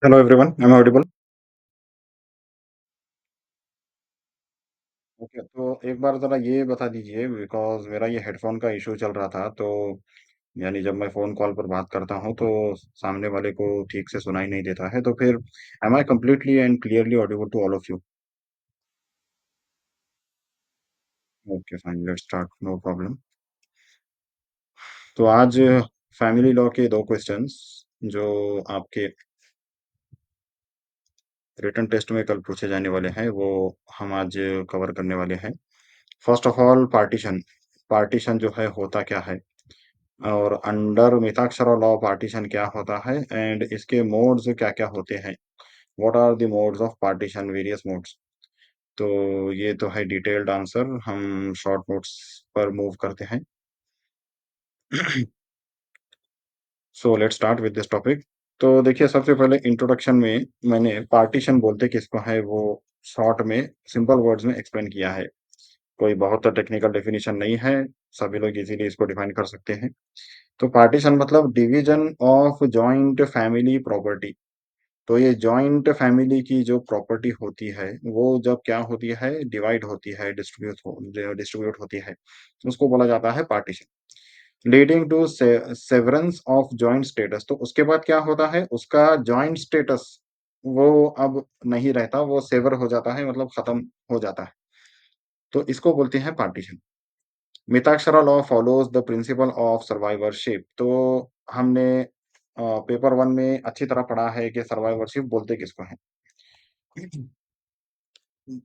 Hello everyone, am I audible? Okay, तो एक बार ज़रा ये बता दीजिए बिकॉज़ मेरा ये हेडफ़ोन का इश्यू चल रहा था, तो यानी जब मैं फ़ोन कॉल पर बात करता हूँ, तो सामने वाले को ठीक से सुनाई नहीं देता है, तो फिर am I completely and clearly audible to all of you? Okay fine, let's start, no problem. तो आज फैमिली लॉ के 2 क्वेश्चन्स जो आपके रिटन टेस्ट में कल पूछे जाने वाले हैं, वो हम आज कवर करने वाले हैं। First of all partition, partition जो है होता क्या है? और अंडर मिताक्षरा लॉ पार्टीशन क्या होता है एंड इसके मोड्स क्या-क्या होते हैं? What are the modes of partition various modes? तो ये तो है डिटेल्ड आंसर हम शॉर्ट नोट्स पर मूव करते हैं। So let's start with this topic. तो देखिए सबसे पहले इंट्रोडक्शन में मैंने पार्टीशन बोलते किसको है वो शॉर्ट में सिंपल वर्ड्स में एक्सप्लेन किया है। कोई बहुत टेक्निकल डेफिनिशन नहीं है, सभी लोग इज़िली इसको डिफाइन कर सकते हैं। तो पार्टीशन मतलब division of joint family property. तो ये जॉइंट फैमिली की जो प्रॉपर्टी होती है, वो जब क्या होती है डिवाइड होती है, डिस्ट्रीब्यूट होती है, उसको बोला जाता है partition. Leading to severance of joint status. तो उसके बाद क्या होता है, उसका जॉइंट स्टेटस वो अब नहीं रहता, वो सेवर हो जाता है मतलब खत्म हो जाता है। तो इसको बोलते हैं partition. Mitakshara law follows the principle of survivorship. तो हमने पेपर वन में अच्छी तरह पढ़ा है कि सर्वाइवरशिप बोलते किसको है।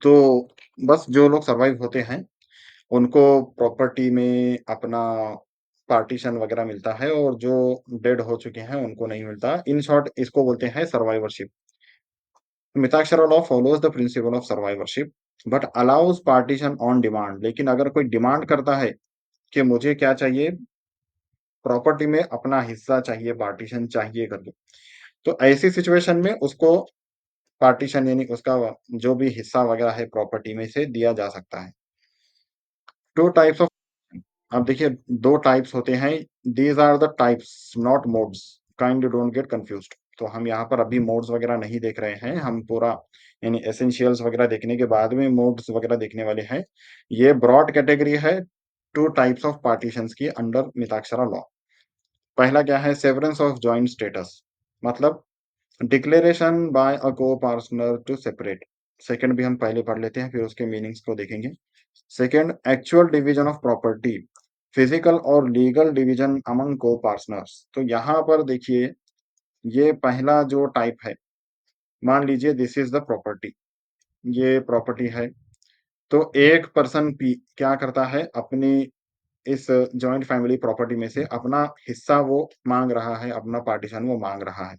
तो बस जो लोग सर्वाइव होते हैं उनको प्रॉपर्टी में अपना पार्टीशन वगैरह मिलता है और जो डेड हो चुके हैं उनको नहीं मिलता। इन शॉर्ट इसको बोलते हैं survivorship. Mitakshara law follows the principle of survivorship but allows partition on demand. लेकिन अगर कोई डिमांड करता है कि मुझे क्या चाहिए, प्रॉपर्टी में अपना हिस्सा चाहिए, पार्टीशन चाहिए करके, तो ऐसी सिचुएशन में उसको पार्टीशन यानी उसका जो भी हिस्सा वगैरह है प्रॉपर्टी में से दिया जा सकता है। 2 टाइप्स ऑफ। अब देखिए 2 टाइप्स होते हैं, these are the types not modes, kindly don't get confused. तो हम यहाँ पर अभी मोड्स वगैरह नहीं देख रहे हैं, हम पूरा यानी एसेंशियल्स वगैरह देखने के बाद में मोड्स वगैरह देखने वाले हैं। ये ब्रॉड कैटेगरी है 2 टाइप्स ऑफ पार्टीशंस की अंडर मिताक्षरा लॉ। पहला क्या है, सेवरेंस ऑफ जॉइंट स्टेटस, मतलब declaration by a coparcener to separate. Second भी हम पहले पढ़ लेते हैं, फिर उसके मीनिंग्स को देखेंगे। Second, actual division of property, physical और लीगल डिवीजन अमंग को-पार्टनर्स। तो यहाँ पर देखिए, ये पहला जो टाइप है, मान लीजिए दिस इज़ द प्रॉपर्टी, ये प्रॉपर्टी है। तो एक पर्सन पी क्या करता है, अपनी इस जॉइंट फैमिली प्रॉपर्टी में से अपना हिस्सा वो माँग रहा है, अपना पार्टीशन वो माँग रहा है।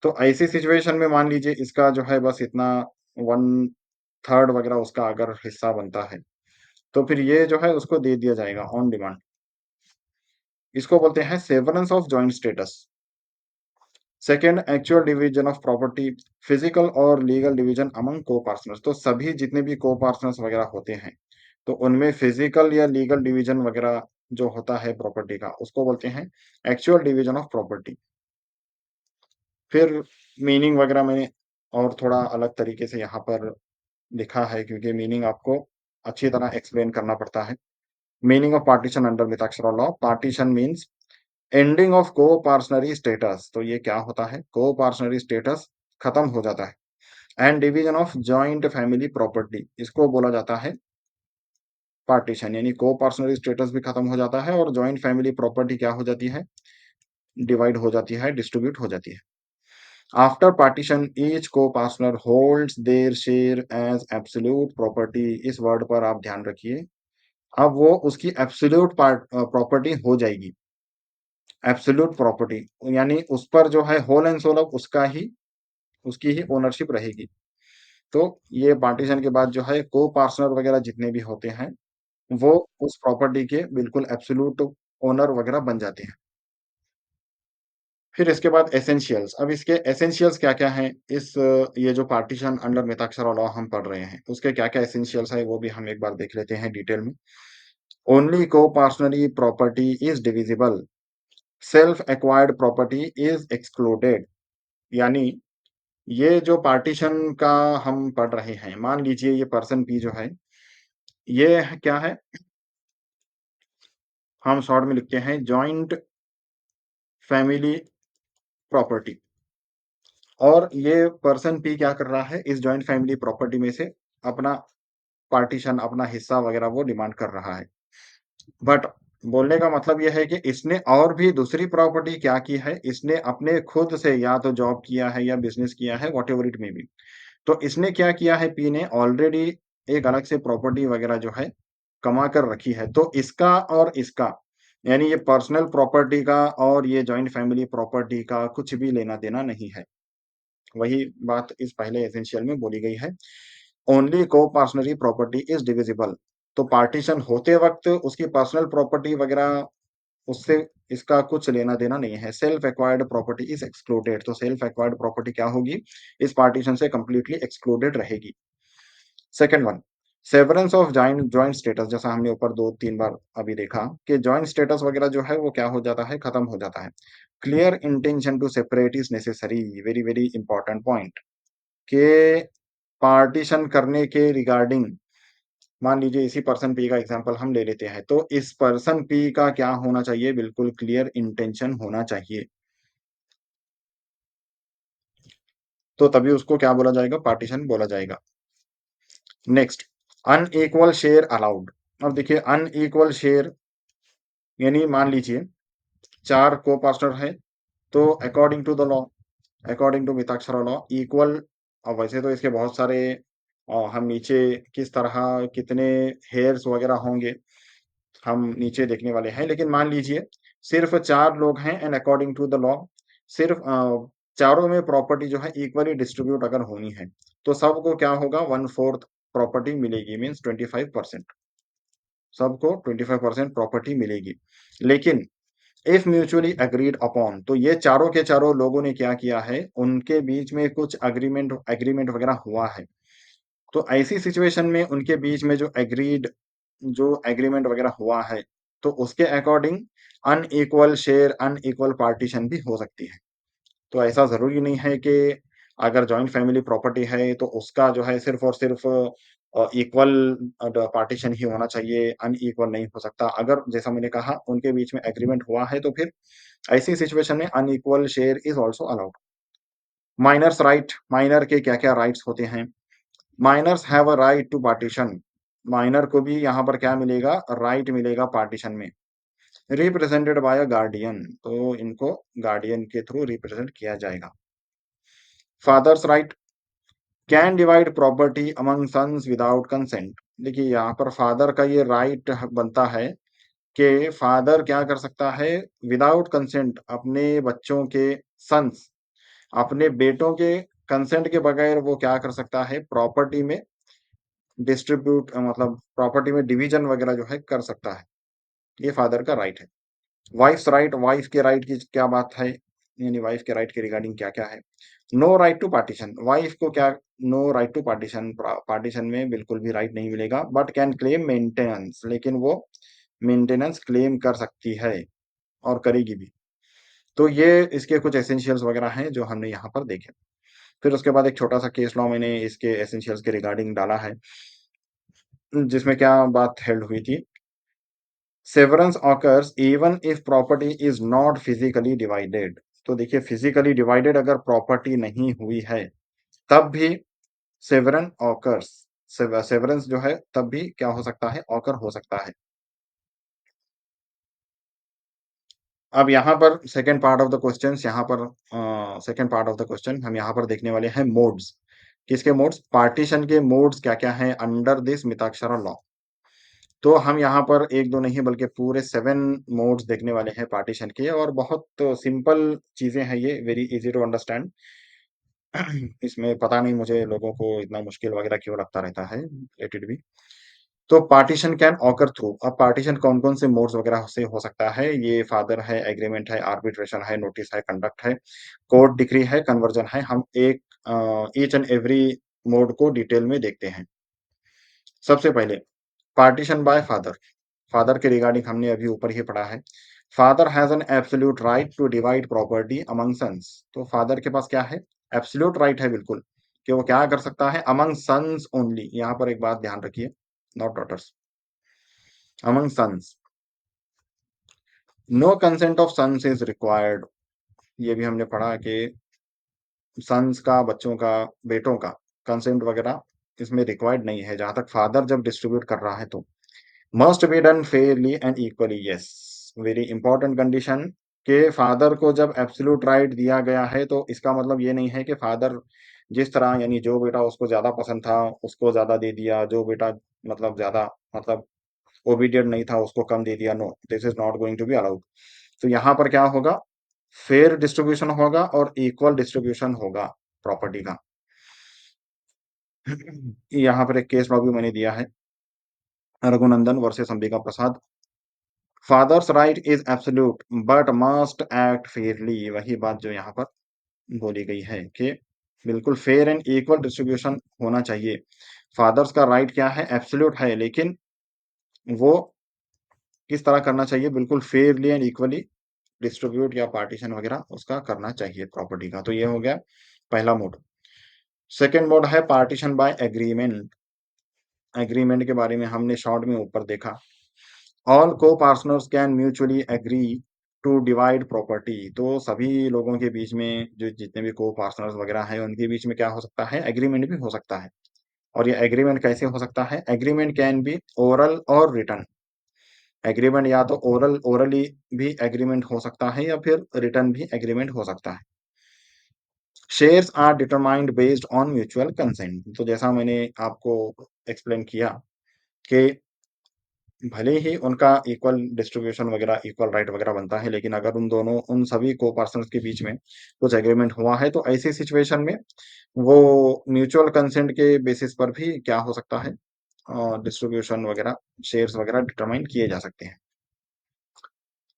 तो ऐसी सिचुएशन में मान लीजिए इसका जो है बस इतना 1/3 वगैरह उसका अगर हिस्सा बनता है, तो फिर ये जो है उसको दे दिया जाएगा ऑन डिमांड। इसको बोलते हैं severance of joint status. Second, actual division of property, physical और लीगल डिवीजन अमंग को-पार्टनर्स। तो सभी जितने भी को-पार्टनर्स वगैरह होते हैं, तो उनमें फिजिकल या लीगल डिवीजन वगैरह जो होता है प्रॉपर्टी का, उसको बोलते हैं एक्चुअल डिवीजन ऑफ प्रॉपर्टी। फिर मीनिंग वगैरह मैंने और थोड़ा अलग तरीके से यहाँ पर लिखा है क्योंकि मीनिंग आपको अच्छी तरह एक्सप्लेन करना पड़ता है। Meaning of partition under Mitakshara law, partition means ending of coparcenary status. तो ये क्या होता है, को-पार्टनरी स्टेटस खत्म हो जाता है and division of joint family property, इसको बोला जाता है पार्टीशन। यानी को-पार्टनरी स्टेटस भी खत्म हो जाता है और जॉइंट फैमिली प्रॉपर्टी क्या हो जाती है, डिवाइड हो जाती है, डिस्ट्रीब्यूट हो जाती है। After partition each coparcener holds their share as absolute property. इस वर्ड पर आप ध्यान रखिए। अब वो उसकी एब्सोल्यूट प्रॉपर्टी हो जाएगी। एब्सोल्यूट प्रॉपर्टी यानी उस पर जो है होल एंड सोल अब उसकी ही ओनरशिप रहेगी। तो ये पार्टीशन के बाद जो है को-पार्टनर वगैरह जितने भी होते हैं, वो उस प्रॉपर्टी के बिल्कुल एब्सोल्यूट ओनर वगैरह बन जाते हैं। फिर इसके बाद एसेंशियल्स। अब इसके एसेंशियल्स क्या-क्या हैं? ये जो पार्टीशन अंडर मिताक्षरा लॉ हम पढ़ रहे हैं, उसके क्या-क्या एसेंशियल्स हैं, वो भी हम एक बार देख लेते हैं डिटेल में। Only coparcenary property is divisible, self acquired property is excluded. यानी ये जो पार्टीशन का हम पढ़ रहे हैं, मान लीजिए ये पर्सन पी जो है, ये क्या है? हम शॉर्ट में लिखते हैं जॉइंट फैमिली प्रॉपर्टी। और ये पर्सन पी क्या कर रहा है, इस जॉइंट फैमिली प्रॉपर्टी में से अपना पार्टीशन, अपना हिस्सा वगैरह वो डिमांड कर रहा है। बट बोलने का मतलब ये है कि इसने और भी दूसरी प्रॉपर्टी क्या की है, इसने अपने खुद से या तो जॉब किया है या बिज़नेस किया है, व्हाटएवर इट मे बी। तो इसने क्या किया है, पी ने ऑलरेडी एक अलग से प्रॉपर्टी वगैरह जो है, कमा कर रखी है। तो इसका और इसका, यानी ये पर्सनल प्रॉपर्टी का और ये जॉइंट फैमिली प्रॉपर्टी का कुछ भी लेना-देना नहीं है। वही बात इस पहले एसेंशियल में बोली गई है। Only coparcenary property is divisible. तो पार्टीशन होते वक़्त उसकी पर्सनल प्रॉपर्टी वग़ैरह उससे इसका कुछ लेना-देना नहीं है। Self acquired property is excluded. तो सेल्फ एक्वायर्ड प्रॉपर्टी क्या होगी? इस पार्टीशन से कंप्लीटली एक्सक्लूडेड रहेगी। Second one, severance of joint status, जैसा हमने ऊपर 2-3 बार अभी देखा कि जॉइंट स्टेटस वग़ैरह जो है वो क्या हो जाता है? खत्म हो जाता है। Clear intention to separate is necessary. Very, very important point कि पार्टीशन करने के रिगार्डिंग, मान लीजिए इसी पर्सन पी का एग्जांपल हम ले लेते हैं, तो इस पर्सन पी का क्या होना चाहिए? बिल्कुल क्लियर इंटेंशन होना चाहिए। तो तभी उसको क्या बोला जाएगा? पार्टीशन बोला जाएगा। Next, unequal share allowed. अब देखिए अनइक्वल शेयर, यानी मान लीजिए 4 को-पार्टनर हैं, तो according to Mitakshara law equal, वैसे तो इसके बहुत सारे हम नीचे किस तरह कितने हेयर्स वगैरह होंगे, हम नीचे देखने वाले हैं। लेकिन मान लीजिए सिर्फ 4 लोग हैं and according to the law सिर्फ चारों में प्रॉपर्टी जो है इक्वली डिस्ट्रीब्यूट अगर होनी है, तो सबको क्या होगा? 1/4 प्रॉपर्टी मिलेगी, मीन्स 25%। सबको 25% प्रॉपर्टी मिलेगी। लेकिन इफ म्यूचुअली एग्रीड अपॉन, तो ये चारों के चारों लोगों ने क्या किया है, उनके बीच में कुछ एग्रीमेंट एग्रीमेंट वगैरह हुआ है। तो ऐसी सिचुएशन में उनके बीच में जो एग्रीमेंट वगैरह हुआ है, तो उसके according unequal share, unequal partition भी हो सकती है। तो ऐसा ज़रूरी नहीं है कि अगर जॉइंट फैमिली प्रॉपर्टी है, तो उसका जो है सिर्फ़ और सिर्फ़ इक्वल ड पार्टीशन ही होना चाहिए, अनइक्वल नहीं हो सकता। अगर जैसा मैंने कहा उनके बीच में एग्रीमेंट हुआ है, तो फिर ऐसी सिचुएशन में unequal share is also allowed. Minors right, minor के क्या-क्या राइट्स होते हैं? Minors have a right to partition. Minor को भी यहाँ पर क्या मिलेगा? राइट मिलेगा पार्टीशन में। रिप्रेजेंटेड बाय अ गार्डियन, तो इनको गार्डियन के थ्रू रिप्रेजेंट किया जाएगा। Father's right, can divide property among sons without consent. देखिए यहाँ पर फादर का ये राइट बनता है कि फादर क्या कर सकता है, विदाउट कंसेंट अपने बच्चों के सन्स, अपने बेटों के कंसेंट के बगैर वो क्या कर सकता है, प्रॉपर्टी में डिस्ट्रीब्यूट, मतलब प्रॉपर्टी में डिवीजन वगैरह जो है कर सकता है। ये फादर का राइट है। वाइफ्स राइट, वाइफ के राइट की क्या बात है, यानी वाइफ के राइट के रिगार्डिंग क्या क्या है? No right to partition, wife को क्या, no right to partition, partition में बिल्कुल भी राइट नहीं मिलेगा, बट कैन क्लेम मेंटेनेंस, लेकिन वो मेंटेनेंस क्लेम कर सकती है और करेगी भी। तो ये इसके कुछ एसेंशियल्स वगैरह हैं जो हमने यहाँ पर देखे। फिर उसके बाद एक छोटा सा केस लॉ मैंने इसके एसेंशियल्स के रिगार्डिंग डाला है, जिसमें क्या बात हेल्ड हुई थी? Severance occurs even if property is not physically divided. तो देखिए फिजिकली डिवाइडेड अगर प्रॉपर्टी नहीं हुई है, तब भी सेवरन ऑकर्स, सेवरेंस जो है तब भी क्या हो सकता है? ऑकर हो सकता है। अब यहाँ पर second part of the questions, यहाँ पर second part of the question हम यहाँ पर देखने वाले हैं मोड्स। किसके मोड्स? पार्टीशन के मोड्स क्या-क्या हैं अंडर दिस मिताक्षरा लॉ। तो हम यहाँ पर 1-2 नहीं बल्कि पूरे 7 मोड्स देखने वाले हैं पार्टीशन के, और बहुत सिंपल चीज़ें हैं ये, वेरी ईज़ी टू अंडरस्टैंड। इसमें पता नहीं मुझे लोगों को इतना मुश्किल वगैरह क्यों लगता रहता है, लेट इट बी। तो पार्टीशन कैन ऑकर थ्रू, अब पार्टीशन कौन-कौन से मोड्स वगैरह से हो सकता है? ये फादर है, एग्रीमेंट है, आर्बिट्रेशन है, नोटिस है, कंडक्ट है, कोर्ट डिक्री है, कन्वर्जन है। हम एक ईच एंड एवरी मोड को डिटेल में देखते हैं। सबसे पहले पार्टीशन बाय फादर। फादर के रिगार्डिंग हमने अभी ऊपर ही पढ़ा है। Father has an absolute right to divide property among sons. तो फादर के पास क्या है? एब्सोल्यूट राइट है बिल्कुल, कि वो क्या कर सकता है अमंग सन्स ओनली। यहाँ पर एक बात ध्यान रखिए, not daughters, among sons. No consent of sons is required. ये भी हमने पढ़ा कि सन्स का, बच्चों का, बेटों का कंसेंट वगैरह इसमें रिक्वायर्ड नहीं है, जहां तक फादर जब डिस्ट्रीब्यूट कर रहा है तो। Must be done Fairlie and equally, yes, very important condition, के फादर को जब एब्सोल्यूट राइट दिया गया है तो इसका मतलब ये नहीं है कि फादर जिस तरह, यानी जो बेटा उसको ज्यादा पसंद था उसको ज्यादा दे दिया, जो बेटा मतलब ज्यादा मतलब ओबीडियंट नहीं था उसको कम दे दिया। No, this is not going to be allowed. तो यहाँ पर क्या होगा, फेयर डिस्ट्रीब्यूशन होगा और इक्वल डिस्ट्रीब्यूशन होगा प्रॉपर्टी का। यहाँ पर एक केस लॉ भी मैंने दिया है, Raghunandan versus Ambika Prasad. Father's right is absolute but must act fairly, वही बात जो यहाँ पर बोली गई है कि बिल्कुल फेयर एंड इक्वल डिस्ट्रीब्यूशन होना चाहिए। फादर्स का राइट क्या है, एब्सोल्यूट है, लेकिन वो किस तरह करना चाहिए, बिल्कुल फेयरली एंड इक्वली डिस्ट्रीब्यूट या पार्टीशन वगैरह उसका करना चाहिए प्रॉपर्टी का। तो ये हो गया पहला मोड। सेकेंड मोड है पार्टीशन बाय एग्रीमेंट। एग्रीमेंट के बारे में हमने शॉर्ट में ऊपर देखा। All co partners can mutually agree to divide property. तो सभी लोगों के बीच में जो जितने भी को पार्टनर्स वगैरह हैं उनके बीच में क्या हो सकता है, एग्रीमेंट भी हो सकता है। और ये एग्रीमेंट कैसे हो सकता है, एग्रीमेंट कैन बी ओरल और रिटन। एग्रीमेंट या तो ओरली भी एग्रीमेंट हो सकता है या फिर रिटन भी एग्रीमेंट हो सकता है। Shares are determined based on mutual consent. तो जैसा मैंने आपको एक्सप्लेन किया कि भले ही उनका इक्वल डिस्ट्रीब्यूशन वगैरह, इक्वल राइट वगैरह बनता है, लेकिन अगर उन दोनों, उन सभी को पर्सन्स के बीच में कुछ एग्रीमेंट हुआ है तो ऐसी सिचुएशन में वो म्यूचुअल कंसेंट के बेसिस पर भी क्या हो सकता है, डिस्ट्रीब्यूशन वगैरह, शेयर्स वगैरह डिटरमाइन किए जा सकते हैं।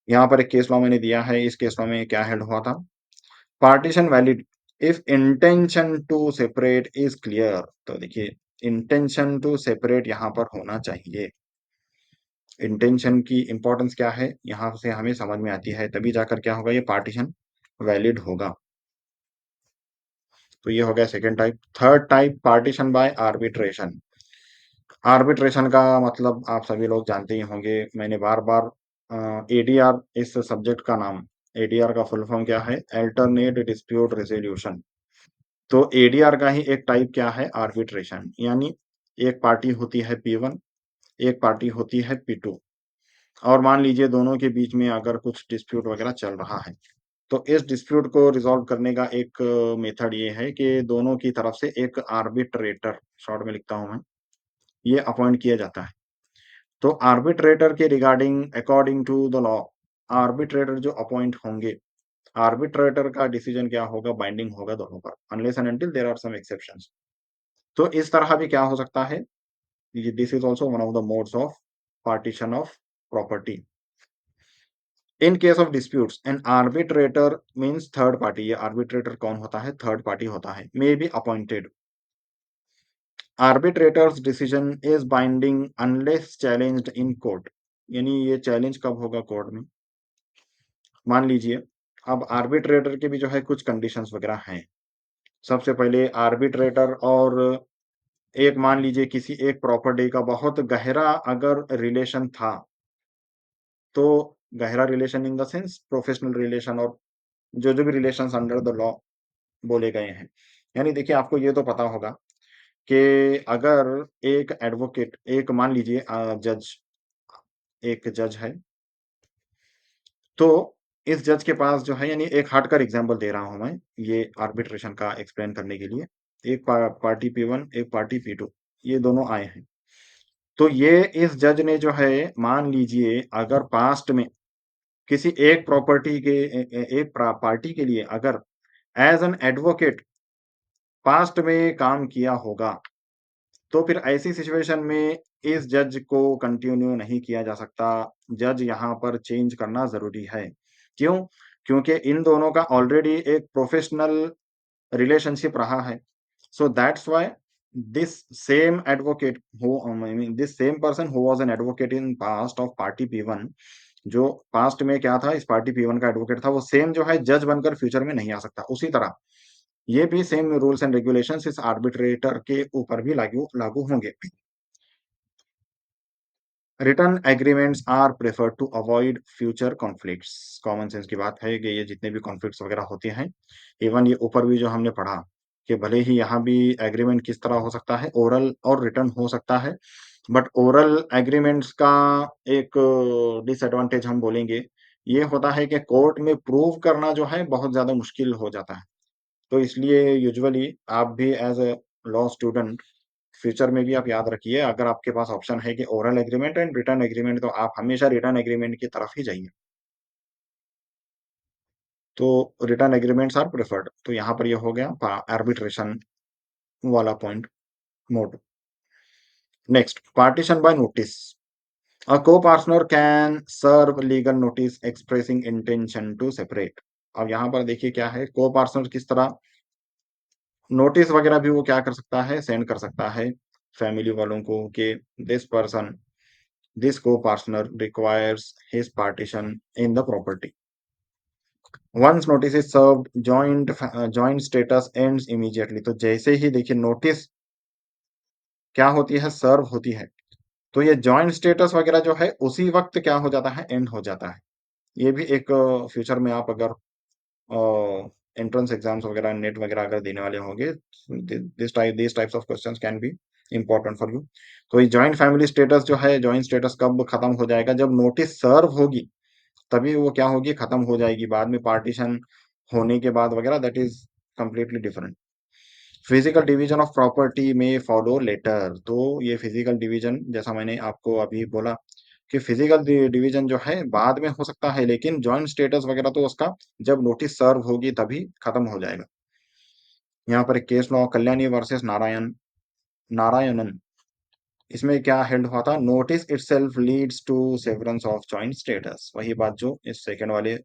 यहाँ पर एक केस लॉ मैंने दिया है, इस केस लॉ में क्या हेल्ड हुआ था, partition valid if intention to separate is clear. तो देखिए, इंटेंशन टू सेपरेट यहाँ पर होना चाहिए। इंटेंशन की इंपॉर्टेंस क्या है यहाँ से हमें समझ में आती है, तभी जाकर क्या होगा, ये पार्टीशन वैलिड होगा। तो ये हो गया second type. Third type partition by arbitration. Arbitration का मतलब आप सभी लोग जानते ही होंगे, मैंने बार बार एडीआर इस सब्जेक्ट का नाम, एडीआर का फुल फॉर्म क्या है, अल्टरनेट डिस्प्यूट रेजोल्यूशन। तो एडीआर का ही एक टाइप क्या है, आर्बिट्रेशन, यानी एक पार्टी होती है P1, एक पार्टी होती है P2, और मान लीजिए दोनों के बीच में अगर कुछ डिस्प्यूट वगैरह चल रहा है तो इस डिस्प्यूट को रिजॉल्व करने का एक मेथड ये है कि दोनों की तरफ से एक आर्बिट्रेटर, शॉर्ट में लिखता हूं मैं, ये अपॉइंट किया जाता है। तो आर्बिट्रेटर के regarding according to the law, arbitrator जो अपॉइंट होंगे, आर्बिट्रेटर का डिसीजन क्या होगा, बाइंडिंग होगा दोनों पर, unless and until there are some exceptions. तो इस तरह भी क्या हो सकता है, ये this is also one of the modes of partition of property. In case of disputes an arbitrator means third party, ये आर्बिट्रेटर कौन होता है, थर्ड पार्टी होता है, may be appointed. Arbitrators decision is binding unless challenged in court. यानी ये challenge कब होगा, कोर्ट में। मान लीजिए अब आर्बिट्रेटर के भी जो है कुछ कंडीशंस वगैरह हैं। सबसे पहले आर्बिट्रेटर और एक, मान लीजिए किसी एक प्रॉपर्टी का बहुत गहरा अगर रिलेशन था, तो गहरा relation in the sense professional relation और जो जो भी रिलेशंस अंडर द लॉ बोले गए हैं। यानी देखिए आपको ये तो पता होगा कि अगर एक एडवोकेट, एक मान लीजिए जज, एक जज है, तो इस जज के पास जो है, यानी एक हटकर एग्जांपल दे रहा हूं मैं ये आर्बिट्रेशन का एक्सप्लेन करने के लिए, एक पार्टी P1, एक पार्टी P2, ये दोनों आए हैं। तो ये इस जज ने जो है, मान लीजिए अगर पास्ट में किसी एक प्रॉपर्टी के एक पार्टी के लिए अगर एज एन एडवोकेट पास्ट में काम किया होगा, तो फिर ऐसी सिचुएशन में इस जज को कंटिन्यू नहीं किया जा सकता। जज यहाँ पर चेंज करना ज़रूरी है। क्यों? क्योंकि इन दोनों का ऑलरेडी एक प्रोफेशनल रिलेशनशिप रहा है। So that's why this same advocate who, I mean this same person who was an advocate in past of party P1, जो पास्ट में क्या था, इस पार्टी P1 का एडवोकेट था, वो सेम जो है जज बनकर फ्यूचर में नहीं आ सकता। उसी तरह ये भी सेम रूल्स एंड रेगुलेशंस इस आर्बिट्रेटर के ऊपर भी लागू लागू होंगे। Written agreements are preferred to avoid future conflicts. Common sense की बात है कि ये जितने भी कॉन्फ्लिक्ट्स वगैरह होते हैं, इवन ये ऊपर भी जो हमने पढ़ा कि भले ही यहाँ भी एग्रीमेंट किस तरह हो सकता है, ओरल और रिटर्न हो सकता है, बट ओरल एग्रीमेंट्स का एक डिसएडवांटेज हम बोलेंगे, ये होता है कि कोर्ट में प्रूव करना जो है बहुत ज़्यादा मुश्किल हो जाता है। तो इसलिए यूजुअली आप भी as a law student future में भी आप याद रखिए, अगर आपके पास ऑप्शन है कि oral agreement and written agreement, तो आप हमेशा रिटन एग्रीमेंट की तरफ ही जाइए। तो रिटन एग्रीमेंट्स आर प्रेफर्ड, तो यहाँ पर ये हो गया आर्बिट्रेशन वाला mode. Next, partition by notice. A co-partner can serve legal notice expressing intention to separate। अब यहाँ पर देखिए क्या है, को पार्टनर किस तरह नोटिस वगैरह भी वो क्या कर सकता है, सेंड कर सकता है फैमिली वालों को कि this person, this co-partner requires his partition in the property. Once notice is served, joint status ends immediately। तो जैसे ही देखिए नोटिस क्या होती है, सर्व होती है, तो ये जॉइंट स्टेटस वगैरह जो है उसी वक्त क्या हो जाता है, एंड हो जाता है। ये भी एक फ्यूचर में आप अगर एंट्रेंस एग्जाम्स वगैरह नेट वगैरह अगर देने वाले होंगे, this types of questions can be important for you. तो ये जॉइंट फैमिली स्टेटस जो है, जॉइंट स्टेटस कब खत्म हो जाएगा, जब नोटिस सर्व होगी, तभी वो क्या होगी, खत्म हो जाएगी। बाद में पार्टीशन होने के बाद वगैरह, that is completely different. Physical division of property में फॉलो लेटर। तो ये फिजिकल डिवीजन जैसा मैंने आपको अभी बोला कि फिजिकल डिवीजन जो है बाद में हो सकता है, लेकिन जॉइंट स्टेटस वगैरह तो उसका जब नोटिस सर्व होगी तभी खत्म हो जाएगा। यहाँ पर एक case law Kalyani versus Narayanan, इसमें क्या हेल्ड हुआ था, notice itself leads to severance of joint status. वही बात जो इस सेकंड वाले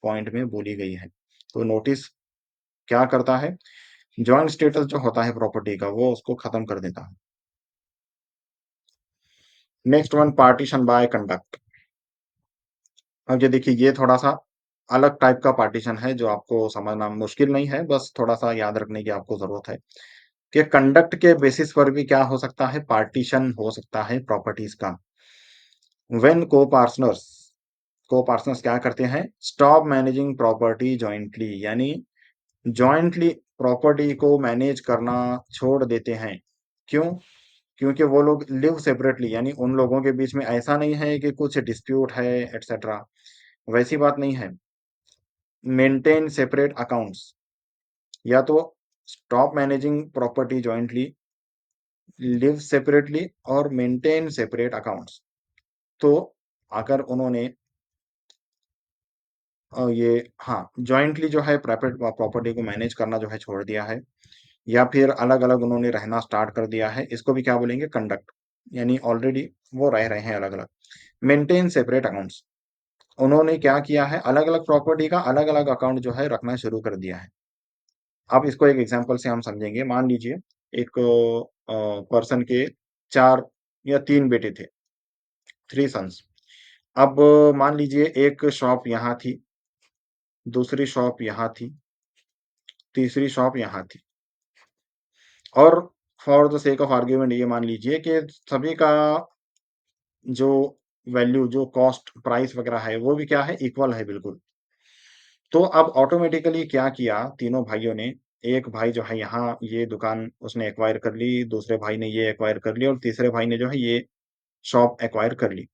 पॉइंट में बोली गई है। तो नोटिस क्या करता है, जॉइंट स्टेटस जो होता है प्रॉपर्टी का, वो उसको खत्म कर देता है। Next one, partition by conduct. अब ये देखिए, ये थोड़ा सा अलग टाइप का पार्टीशन है जो आपको समझना मुश्किल नहीं है, बस थोड़ा सा याद रखने की आपको जरूरत है कि कंडक्ट के बेसिस पर भी क्या हो सकता है, पार्टीशन हो सकता है प्रॉपर्टीज का। व्हेन को पार्टनर्स क्या करते हैं, स्टॉप मैनेजिंग प्रॉपर्टी जॉइंटली, यानी जॉइंटली प्रॉपर्टी को मैनेज करना छोड़ देते हैं। क्यों? क्योंकि वो लोग लिव सेपरेटली, यानी उन लोगों के बीच में ऐसा नहीं है कि कुछ डिस्प्यूट है एटसेट्रा, वैसी बात नहीं है। मेंटेन सेपरेट अकाउंट्स, या तो stop managing property jointly, live separately, और मेंटेन सेपरेट अकाउंट्स। तो अगर उन्होंने ये हाँ, जॉइंटली जो है प्रॉपर्टी को मैनेज करना जो है छोड़ दिया है, या फिर अलग-अलग उन्होंने रहना स्टार्ट कर दिया है, इसको भी क्या बोलेंगे, कंडक्ट। यानी ऑलरेडी वो रह रहे हैं अलग-अलग। मेंटेन सेपरेट अकाउंट्स, उन्होंने क्या किया है, अलग-अलग प्रॉपर्टी का अलग-अलग अकाउंट जो है रखना शुरू कर दिया है। अब इसको एक एग्जांपल से हम समझेंगे। मान लीजिए एक पर्सन के 4 या 3 बेटे थे, 3 सन्स। अब मान लीजिए एक शॉप यहाँ थी, दूसरी शॉप यहाँ थी, तीसरी शॉप यहाँ थी, और for the sake of argument ये मान लीजिए कि सभी का जो वैल्यू, जो कॉस्ट प्राइस वगैरह है, वो भी क्या है, इक्वल है बिल्कुल। तो अब ऑटोमेटिकली क्या किया तीनों भाइयों ने, एक भाई जो है यहाँ ये दुकान उसने एक्वायर कर ली, दूसरे भाई ने ये एक्वायर कर ली, और तीसरे भाई ने जो है ये शॉप एक्वायर कर ली।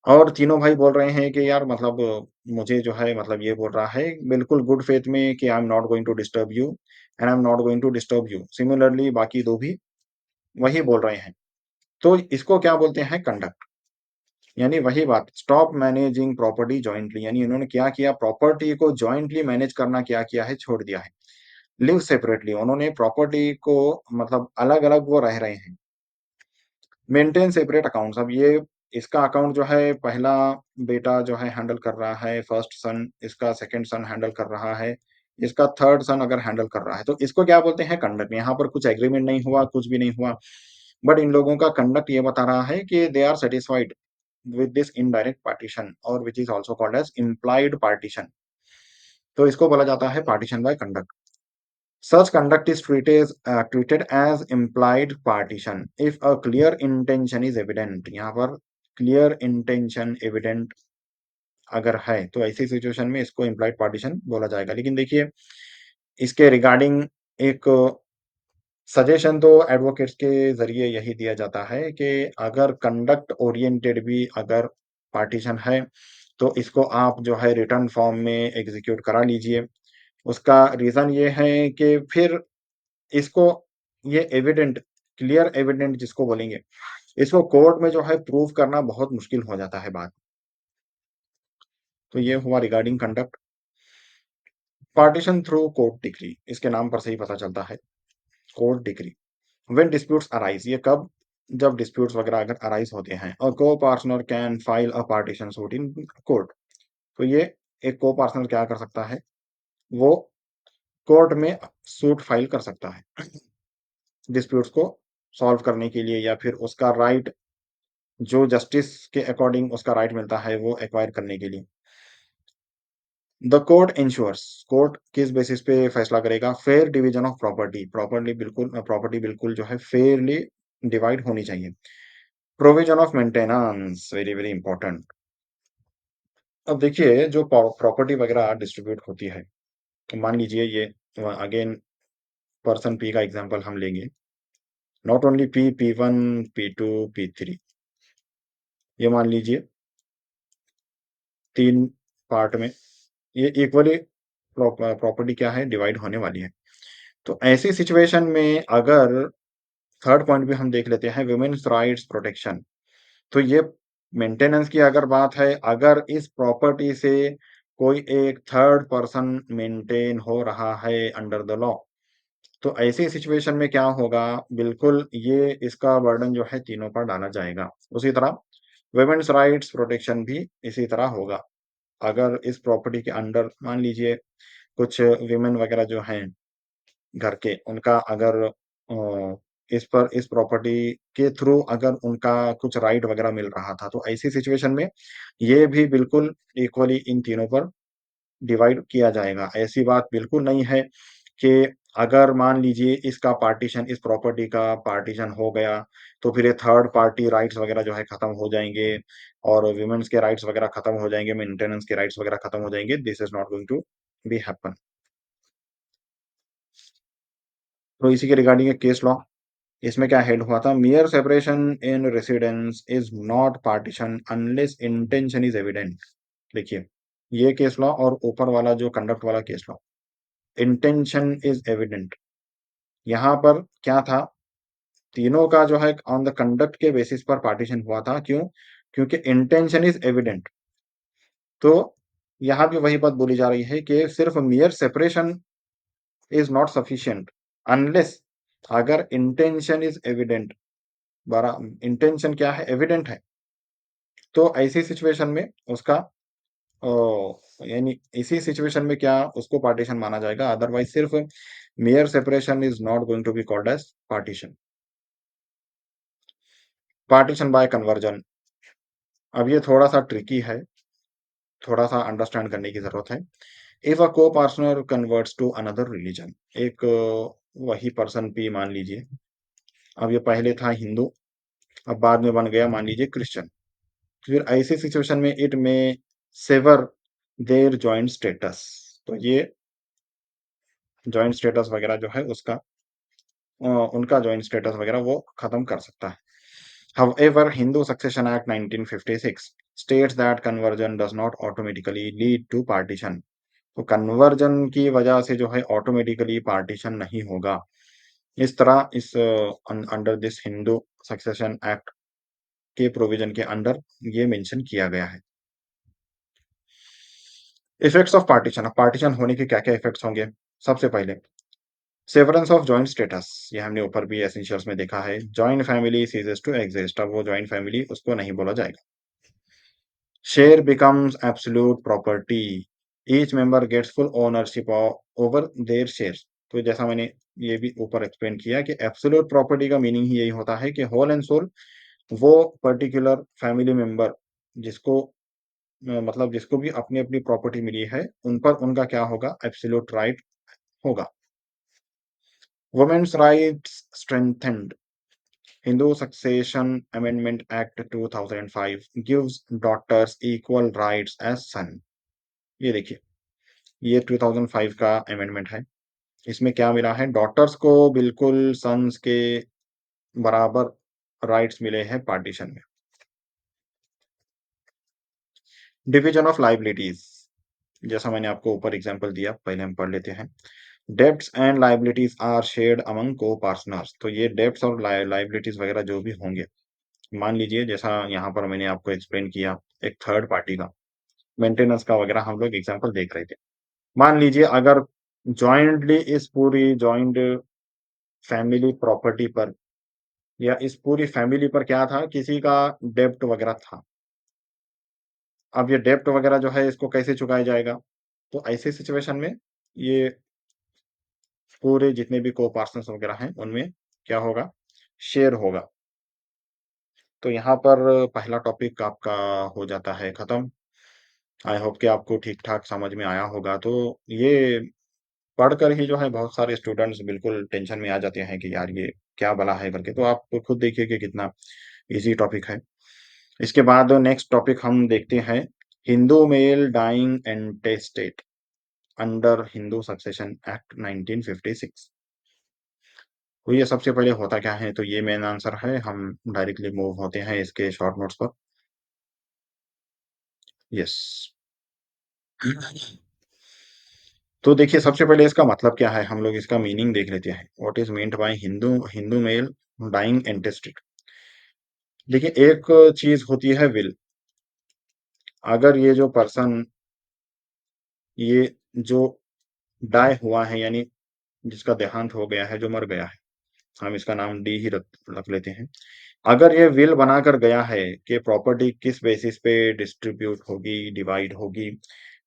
और तीनों भाई बोल रहे हैं कि यार मतलब मुझे जो है, मतलब ये बोल रहा है बिल्कुल गुड फेथ में कि I am not going to disturb you and I am not going to disturb you. Similarly बाकी 2 भी वही बोल रहे हैं। तो इसको क्या बोलते हैं, कंडक्ट। यानी वही बात, स्टॉप मैनेजिंग प्रॉपर्टी जॉइंटली, यानी इन्होंने क्या किया, प्रॉपर्टी को जॉइंटली मैनेज करना क्या किया है, छोड़ दिया है। लिव सेपरेटली, उन्होंने प्रॉपर्टी को मतलब अलग-अलग वो रह रहे हैं। मेंटेन सेपरेट अकाउंट्स, अब ये इसका अकाउंट जो है पहला बेटा जो है हैंडल कर रहा है, फर्स्ट सन, इसका सेकंड सन हैंडल कर रहा है, इसका थर्ड सन अगर हैंडल कर रहा है, तो इसको क्या बोलते हैं, कंडक्ट। यहाँ पर कुछ एग्रीमेंट नहीं हुआ, कुछ भी नहीं हुआ, बट इन लोगों का कंडक्ट ये बता रहा है कि they are satisfied with this indirect partition, और which is also called as implied partition। तो इसको बोला जाता है partition by conduct. Such conduct is treated as implied partition if a clear intention is evident. यहाँ पर clear intention evident अगर है तो ऐसी सिचुएशन में इसको इम्प्लाइड पार्टीशन बोला जाएगा। लेकिन देखिए इसके रिगार्डिंग एक सजेशन तो एडवोकेट्स के ज़रिए यही दिया जाता है कि अगर कंडक्ट ओरिएंटेड भी अगर पार्टीशन है, तो इसको आप जो है रिटन फॉर्म में एग्ज़ीक्यूट करा लीजिए। उसका रीज़न ये है कि फिर इसको ये एविडेंट क्लियर एविडेंट जिसको बोलेंगे, इसको कोर्ट में जो है प्रूव करना बहुत मुश्किल हो जाता है बाद। तो ये हुआ regarding conduct. Partition through court decree इसके नाम पर से ही पता चलता है, court decree. When disputes arise ये कब? जब डिस्प्यूट्स वगैरह अगर अराइज़ होते हैं। A coparcener can file a partition suit in court. तो ये एक को-पार्टनर क्या कर सकता है? वो कोर्ट में सूट फाइल कर सकता है, डिस्प्यूट्स को सॉल्व करने के लिए या फिर उसका राइट जो जस्टिस के अकॉर्डिंग उसका राइट मिलता है वो एक्वायर करने के लिए। द कोर्ट इंश्योर्स कोर्ट किस बेसिस पे फैसला करेगा? Fair division of property property बिल्कुल जो है फेयरली डिवाइड होनी चाहिए। Provision of maintenance very very important. अब देखिए जो प्रॉपर्टी वगैरह डिस्ट्रीब्यूट होती है, तो मान लीजिए ये अगेन पर्सन पी का एग्जांपल हम लेंगे। Not only P, P1, P2, P3 ये मान लीजिए 3 पार्ट में ये इक्वली प्रॉपर्टी क्या है डिवाइड होने वाली है। तो ऐसी सिचुएशन में अगर थर्ड पॉइंट भी हम देख लेते हैं वुमेन्स राइट्स प्रोटेक्शन। तो ये मेंटेनेंस की अगर बात है, अगर इस प्रॉपर्टी से कोई एक थर्ड पर्सन मेंटेन हो रहा है अंडर द लॉ, तो ऐसी सिचुएशन में क्या होगा, बिल्कुल ये इसका बर्डन जो है तीनों पर डाला जाएगा। उसी तरह वुमेन्स राइट्स प्रोटेक्शन भी इसी तरह होगा। अगर इस प्रॉपर्टी के अंडर मान लीजिए कुछ विमेन वगैरह जो हैं घर के, उनका अगर इस प्रॉपर्टी के थ्रू अगर उनका कुछ राइट वगैरह मिल रहा था, तो ऐसी सिचुएशन में ये भी बिल्कुल इक्वली इन तीनों पर डिवाइड किया जाएगा। ऐसी बात बिल्कुल नहीं है कि अगर मान लीजिए इसका पार्टीशन इस प्रॉपर्टी का पार्टीशन हो गया, तो फिर ये थर्ड पार्टी राइट्स वगैरह जो है खत्म हो जाएँगे और वुमेन्स के राइट्स वगैरह खत्म हो जाएँगे, मेंटेनेंस के राइट्स वगैरह खत्म हो जाएँगे। This is not going to be happen. तो इसी के रिगार्डिंग एक केस लॉ, इसमें क्या हेड हुआ था? मियर separation in residence is not partition unless intention is evident. देखिए ये केस लॉ और ऊपर वाला जो कंडक्ट वाला case law, intention is evident. यहाँ पर क्या था? तीनों का जो है ऑन द कंडक्ट के बेसिस पर पार्टीशन हुआ था। क्यों? क्योंकि इंटेंशन इज एविडेंट। तो यहाँ भी वही बात बोली जा रही है कि सिर्फ मियर separation is not sufficient unless अगर इंटेंशन इज एविडेंट। बड़ा इंटेंशन क्या है? एविडेंट है। तो ऐसी सिचुएशन में उसका यानी इसी सिचुएशन में क्या उसको पार्टीशन माना जाएगा, अदरवाइज सिर्फ mere separation is not going to be called as partition. Partition by conversion, अब ये थोड़ा सा ट्रिकी है, थोड़ा सा अंडरस्टैंड करने की जरूरत है। If a co partner converts to another religion, एक वही पर्सन भी मान लीजिए, अब ये पहले था हिंदू, अब बाद में बन गया मान लीजिए क्रिश्चियन। फिर ऐसी सिचुएशन में इट में सेवर देयर जॉइंट स्टेटस। तो ये जॉइंट स्टेटस वगैरह जो है उसका उनका जॉइंट स्टेटस वगैरह वो खत्म कर सकता है। However, Hindu Succession Act 1956 states that conversion does not automatically lead to partition. तो कन्वर्जन की वजह से जो है ऑटोमेटिकली पार्टीशन नहीं होगा। इस तरह इस under this Hindu succession act के प्रोविजन के अंडर ये मेंशन किया गया है। इफेक्ट्स ऑफ पार्टीशन, अब पार्टीशन होने के क्या-क्या इफेक्ट्स होंगे? सबसे पहले सेवरेंस ऑफ जॉइंट स्टेटस, ये हमने ऊपर भी एसेंशियल्स में देखा है। Joint family ceases to exist, अब वो जॉइंट फैमिली उसको नहीं बोला जाएगा। Share becomes absolute property, each member gets full ownership over their shares. तो जैसा मैंने ये भी ऊपर एक्सप्लेन किया कि एब्सोल्यूट प्रॉपर्टी का मीनिंग ही यही होता है कि होल एंड सोल वो पर्टिकुलर फैमिली मेंबर जिसको मतलब जिसको भी अपनी अपनी प्रॉपर्टी मिली है उन पर उनका क्या होगा? एब्सोल्यूट राइट होगा। Women's rights strengthened, Hindu Succession Amendment Act 2005 gives daughters equal rights as son। ये देखिए, ये 2005 का अमेंडमेंट है। इसमें क्या मिला है, डॉटर्स को बिल्कुल सन्स के बराबर राइट्स मिले हैं पार्टीशन में। डिवीजन ऑफ लायबिलिटीज, जैसा मैंने आपको ऊपर एग्जांपल दिया, पहले हम पढ़ लेते हैं। Debts and liabilities are shared among co partners. तो ये डेब्ट्स और लायबिलिटीज वगैरह जो भी होंगे, मान लीजिए जैसा यहाँ पर मैंने आपको एक्सप्लेन किया, एक थर्ड पार्टी का मेंटेनेंस का वगैरह हम लोग एग्जांपल देख रहे थे। मान लीजिए अगर जॉइंटली इस पूरी जॉइंट फैमिली प्रॉपर्टी पर या इस पूरी फैमिली पर क्या था, किसी का डेब्ट वगैरह था। अब ये डेब्ट वगैरह जो है इसको कैसे चुकाया जाएगा? तो ऐसी सिचुएशन में ये पूरे जितने भी को-पर्सन्स वगैरह हैं उनमें क्या होगा? शेयर होगा। तो यहाँ पर पहला टॉपिक आपका हो जाता है खत्म। आई होप कि आपको ठीक-ठाक समझ में आया होगा। तो ये पढ़कर ही जो है बहुत सारे स्टूडेंट्स बिल्कुल टेंशन में आ जाते हैं कि यार ये क्या भला है करके। तो आप खुद देखिए कि कितना ईज़ी टॉपिक है। इसके बाद नेक्स्ट टॉपिक हम देखते हैं, Hindu male dying intestate under Hindu succession act 1956। तो ये सबसे पहले होता क्या है, तो ये मेन आंसर है। हम डायरेक्टली मूव होते हैं इसके शॉर्ट नोट्स पर। यस। तो देखिए सबसे पहले इसका मतलब क्या है, हम लोग इसका मीनिंग देख लेते हैं। What is meant by Hindu Hindu male dying intestate. देखिए एक चीज होती है विल। अगर ये जो पर्सन, ये जो डाई हुआ है, यानी जिसका देहांत हो गया है, जो मर गया है, हम इसका नाम डी ही रख लेते हैं। अगर ये विल बनाकर गया है कि प्रॉपर्टी किस बेसिस पे डिस्ट्रीब्यूट होगी, डिवाइड होगी,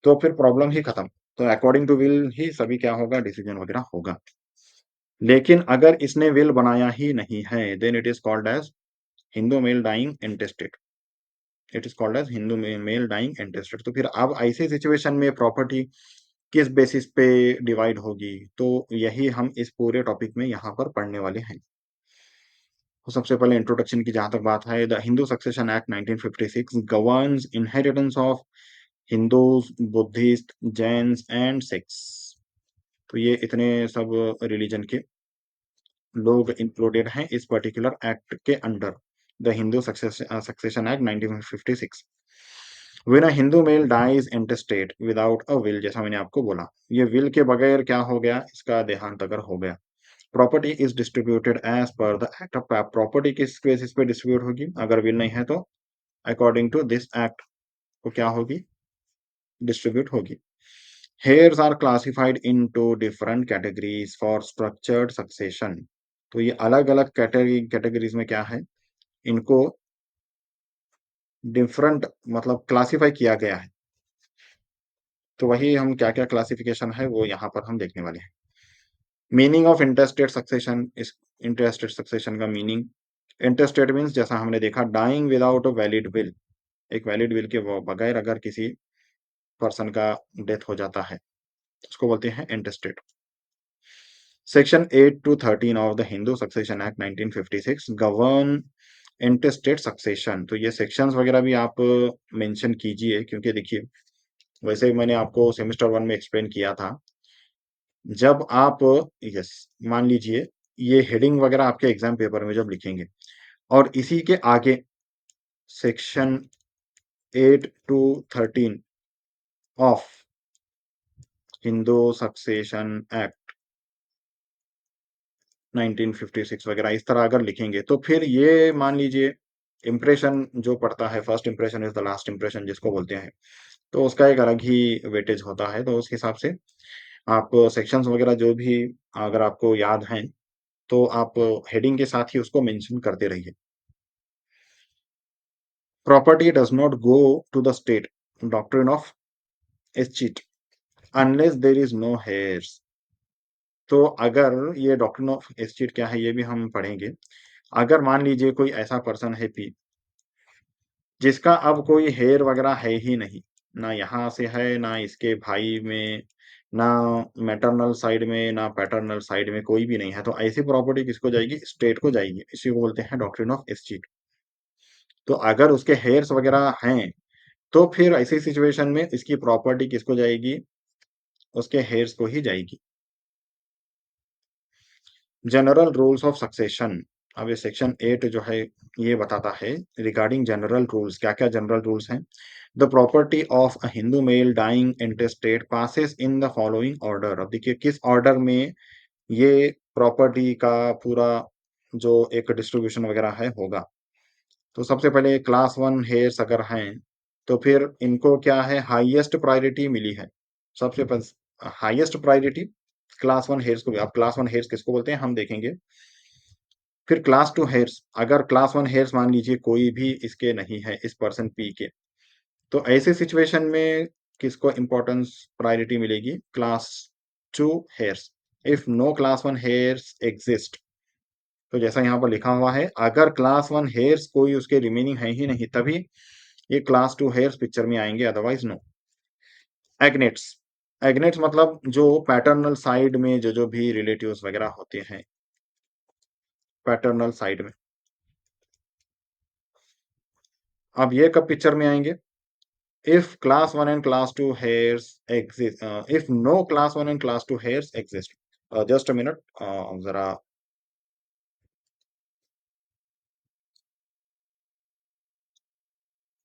तो फिर प्रॉब्लम ही खत्म। तो अकॉर्डिंग टू विल ही सभी क्या होगा, डिसीजन वगैरह होगा। लेकिन अगर इसने विल बनाया ही नहीं है, then it is called as Hindu male dying intestate. It is called as Hindu male dying intestate. तो फिर अब ऐसी सिचुएशन में प्रॉपर्टी किस बेसिस पे डिवाइड होगी, तो यही हम इस पूरे टॉपिक में यहाँ पर पढ़ने वाले हैं। तो सबसे पहले इंट्रोडक्शन की जहाँ तक बात है, the Hindu succession act 1956 governs inheritance of Hindus, Buddhist, Jains and Sikhs. तो ये इतने सब रिलीजन के लोग इंक्लूडेड हैं इस पर्टिकुलर एक्ट के under, the Hindu succession act 1956। When a Hindu male dies intestate without a will, जैसा मैंने आपको बोला, ये विल के बगैर क्या हो गया, इसका देहांत अगर हो गया, property is distributed as per the act of. Property किस बेसिस पे डिस्ट्रीब्यूट होगी, अगर विल नहीं है तो अकॉर्डिंग टू दिस एक्ट को क्या होगी, डिस्ट्रीब्यूट होगी। Heirs are classified into different categories for structured succession। तो ये अलग-अलग कैटेगरीज में क्या है, इनको डिफरेंट मतलब क्लासिफाई किया गया है। तो वही हम क्या-क्या क्लासिफिकेशन है वो यहाँ पर हम देखने वाले हैं। मीनिंग ऑफ इंटेस्टेड सक्सेशन, इस इंटेस्टेड सक्सेशन का मीनिंग, इंटेस्टेड मीन्स जैसा हमने देखा, dying without a valid will. एक वैलिड विल के बगैर अगर किसी पर्सन का डेथ हो जाता है, उसको बोलते हैं intestate. Section 8 to 13 of the Hindu succession act 1956 govern intestate succession. तो ये सेक्शंस वगैरह भी आप मेंशन कीजिए, क्योंकि देखिए वैसे ही मैंने आपको सेमेस्टर 1 में एक्सप्लेन किया था। जब आप, यस, मान लीजिए ये हेडिंग वगैरह आपके एग्जाम पेपर में जब लिखेंगे और इसी के आगे section 8 to 13 of Hindu succession act 1956 वगैरह इस तरह अगर लिखेंगे, तो फिर ये मान लीजिए इम्प्रेशन जो पड़ता है, first impression is the last impression जिसको बोलते हैं, तो उसका एक अलग ही वेटेज होता है। तो उस हिसाब से आप सेक्शंस वगैरह जो भी अगर आपको याद हैं, तो आप हेडिंग के साथ ही उसको मेंशन करते रहिए। Property does not go to the state, doctrine of escheat, unless there is no heirs. तो अगर ये डॉक्ट्रिन ऑफ एस्चिट क्या है, ये भी हम पढ़ेंगे। अगर मान लीजिए कोई ऐसा पर्सन है पी, जिसका अब कोई हेयर वगैरह है ही नहीं, ना यहाँ से है, ना इसके भाई में, ना मैटरनल साइड में, ना पैटर्नल साइड में कोई भी नहीं है, तो ऐसी प्रॉपर्टी किसको जाएगी? स्टेट को जाएगी। इसी को बोलते हैं डॉक्ट्रिन ऑफ एस्टीट। तो अगर उसके हेयर्स वगैरह हैं, तो फिर ऐसी सिचुएशन में इसकी प्रॉपर्टी किसको जाएगी? उसके हेयर्स को ही जाएगी। General rules of succession. अब ये सेक्शन 8 जो है ये बताता है रिगार्डिंग जनरल रूल्स, क्या-क्या जनरल रूल्स हैं। The property of a Hindu male dying intestate passes in the following order. अब देखिए किस ऑर्डर में ये प्रॉपर्टी का पूरा जो एक डिस्ट्रीब्यूशन वगैरह है होगा। तो सबसे पहले क्लास 1 हेयर्स अगर हैं, तो फिर इनको क्या है हाईएस्ट प्रायोरिटी मिली है। सबसे पस हाईएस्ट प्रायोरिटी क्लास 1 हेयर्स को। अब क्लास 1 हेयर्स किसको बोलते हैं हम देखेंगे। फिर क्लास 2 हेयर्स, अगर क्लास 1 हेयर्स मान लीजिए कोई भी इसके नहीं है इस पर्सन पी के, तो ऐसे सिचुएशन में किसको इम्पोर्टेंस प्रायोरिटी मिलेगी? Class 2 heirs. If no class 1 heirs exist, तो जैसा यहाँ पर लिखा हुआ है, अगर क्लास 1 हेयर्स कोई उसके रिमेनिंग है ही नहीं, तभी ये क्लास 2 हेयर्स पिक्चर में आएंगे, अदरवाइज नो। एग्नेट्स। एग्नेट्स मतलब जो पैटर्नल साइड में जो भी रिलेटिव्स वगैरह होते हैं, पैटर्नल साइड में, अब ये कब पिक्चर में आएंगे? If class 1 and class 2 hairs exist, if no class 1 and class 2 hairs exist. Just a minute, जरा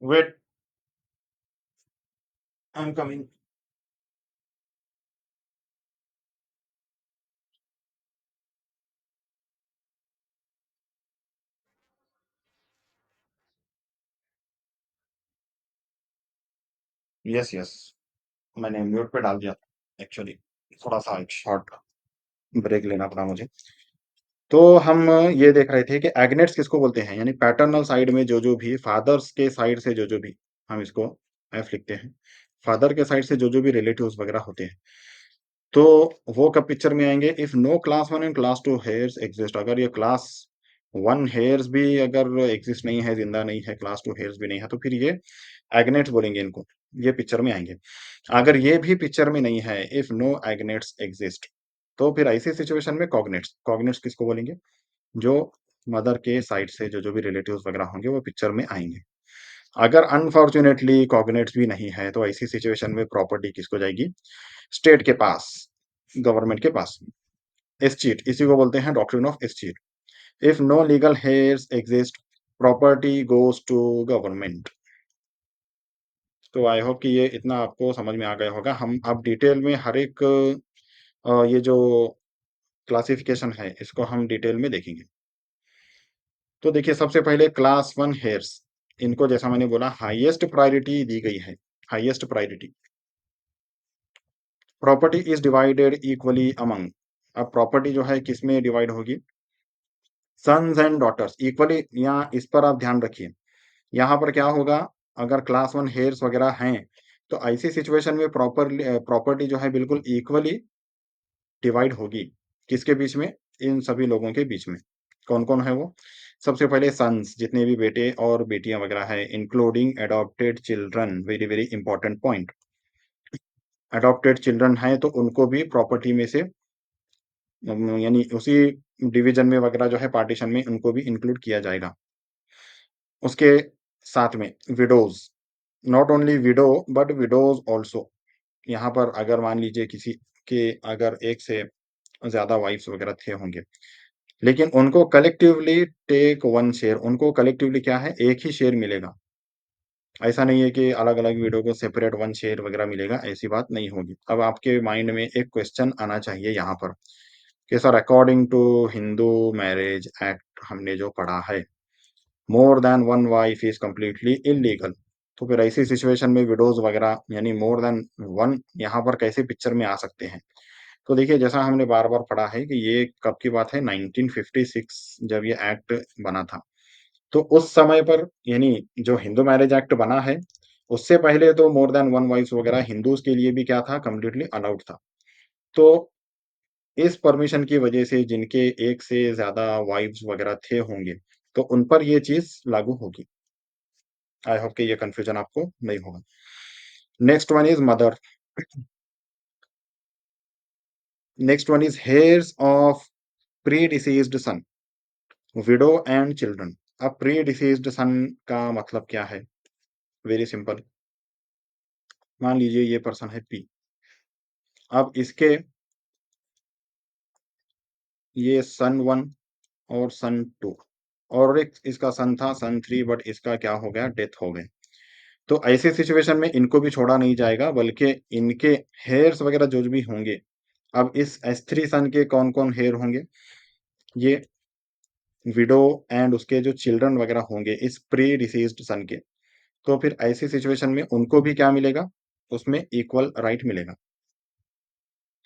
wait, I'm coming. Yes yes, मैंने म्यूट पे डाल दिया था एक्चुअली। थोड़ा सा एक शॉर्ट ब्रेक लेना पड़ा मुझे। तो हम ये देख रहे थे कि एग्नेट्स किसको बोलते हैं, यानी पैटर्नल साइड में जो भी फादर्स के साइड से जो भी, हम इसको एफ लिखते हैं, फादर के साइड से जो भी रिलेटिव्स वगैरह होते हैं, तो वो कब पिक्चर में आएंगे? If no class 1 and class 2 heirs exist. अगर ये क्लास 1 हेयर्स भी अगर एक्सिस्ट नहीं है, जिंदा नहीं है, क्लास 2 हेयर्स भी नहीं है, तो फिर ये एग्नेट्स बोलेंगे इनको, ये पिक्चर में आएंगे। अगर ये भी पिक्चर में नहीं है, इफ नो एग्नेट्स एक्सिस्ट, तो फिर ऐसी सिचुएशन में कॉग्नेट्स। कॉग्नेट्स किसको बोलेंगे? जो मदर के साइड से जो भी रिलेटिव्स वगैरह होंगे वो पिक्चर में आएंगे। अगर अनफॉर्चुनेटली कॉग्नेट्स भी नहीं है, तो ऐसी सिचुएशन में प्रॉपर्टी किसको जाएगी? स्टेट के पास, गवर्नमेंट के पास। एस्चीट, इसी को बोलते हैं doctrine of escheat. If no legal heirs exist, property goes to government. तो आई होप कि ये इतना आपको समझ में आ गया होगा। हम अब डिटेल में हर एक ये जो क्लासिफिकेशन है इसको हम डिटेल में देखेंगे। तो देखिए सबसे पहले क्लास 1 हेयर्स, इनको जैसा मैंने बोला हाईएस्ट प्रायोरिटी दी गई है। Highest priority. Property is divided equally among. अब प्रॉपर्टी जो है किसमें डिवाइड होगी? Sons and daughters equally. यहाँ इस पर आप ध्यान रखिए। यहाँ पर क्या होगा? अगर क्लास 1 हेयर्स वगैरह हैं, तो ऐसी सिचुएशन में प्रॉपर्टी जो है बिल्कुल इक्वली डिवाइड होगी। किसके बीच में? इन सभी लोगों के बीच में। कौन-कौन है वो? सबसे पहले सन्स, जितने भी बेटे और बेटियाँ वगैरह हैं, including adopted children, very, very important point. Adopted children हैं, तो उनको भी प्रॉपर्टी में से यानी उसी डिवीज़न में वगैरह जो है पार्टीशन में उनको भी इंक्लूड किया जाएगा। उसके साथ में widows, not only window but widows also. यहाँ पर अगर मान लीजिए किसी के अगर एक से ज़्यादा वाइफ्स वगैरह थे होंगे, लेकिन उनको कलेक्टिवली टेक 1 शेयर, उनको कलेक्टिवली क्या है, एक ही शेयर मिलेगा। ऐसा नहीं है कि अलग-अलग विडो को सेपरेट 1 शेयर वगैरह मिलेगा, ऐसी बात नहीं होगी। अब आपके माइंड में एक क्वेश्चन आना चाहिए यहाँ पर कि sir according to Hindu marriage act हमने जो पढ़ा है, more than 1 wife is completely illegal. तो फिर ऐसी सिचुएशन में विडोज़ वगैरह यानी मोर देन 1 यहाँ पर कैसे पिक्चर में आ सकते हैं? तो देखिए जैसा हमने बार-बार पढ़ा है कि ये कब की बात है, 1956 जब ये एक्ट बना था। तो उस समय पर यानी जो हिंदू मैरिज एक्ट बना है, उससे पहले तो मोर देन 1 वाइफ्स वगैरह हिंदूज़ के लिए भी क्या था, कंप्लीटली अलाउड था। तो इस परमिशन की वजह से जिनके एक से ज़्यादा वाइफ्स वगैरह थे होंगे, तो उन पर ये चीज़ लागू होगी। आई होप कि ये कन्फ्यूज़न आपको नहीं होगा। Next one is mother. Next one is heirs of predeceased son, widow and children. अब प्री डिसीज्ड सन का मतलब क्या है? Very simple. मान लीजिए ये पर्सन है पी। अब इसके ये सन 1 और सन 2 और एक इसका सन था सन 3, बट इसका क्या हो गया? डेथ हो गई। तो ऐसी सिचुएशन में इनको भी छोड़ा नहीं जाएगा, बल्कि इनके हेयर्स वगैरह जो भी होंगे, अब इस S3 सन के कौन-कौन हेयर होंगे? ये विडो एंड उसके जो चिल्ड्रन वगैरह होंगे इस प्री डिसीज्ड सन के। तो फिर ऐसी सिचुएशन में उनको भी क्या मिलेगा? उसमें इक्वल राइट मिलेगा।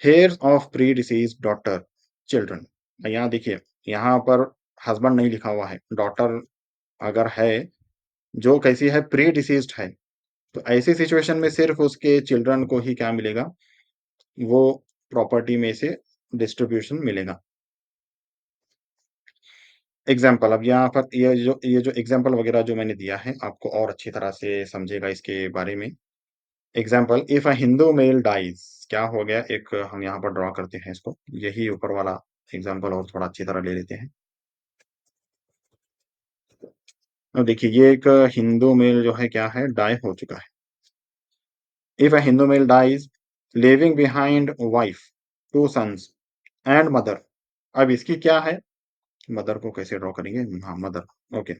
Hairs of pre deceased daughter, children. यहाँ देखिए, यहाँ पर हस्बैंड नहीं लिखा हुआ है, डॉटर अगर है, जो कैसी है? प्री डिसीज्ड है। तो ऐसी सिचुएशन में सिर्फ उसके चिल्ड्रन को ही क्या मिलेगा? वो प्रॉपर्टी में से डिस्ट्रीब्यूशन मिलेगा। एग्जाम्पल, अब यहाँ पर ये जो एग्जाम्पल वगैरह जो मैंने दिया है, आपको और अच्छी तरह से समझेगा इसके बारे में। Example, if a Hindu male dies, क्या हो गया? एक हम यहाँ पर ड्रॉ करते हैं इसको, यही ऊपर वाला एग्जाम्पल और थोड़ा अच्छी तरह ले लेते हैं। अब देखिए, ये एक हिंदू मेल जो है क्या है? डाई हो चुका है। If a Hindu male dies living behind wife, two sons and mother. अब इसकी क्या है? मदर को कैसे ड्रॉ करेंगे? हाँ, मदर। ओके,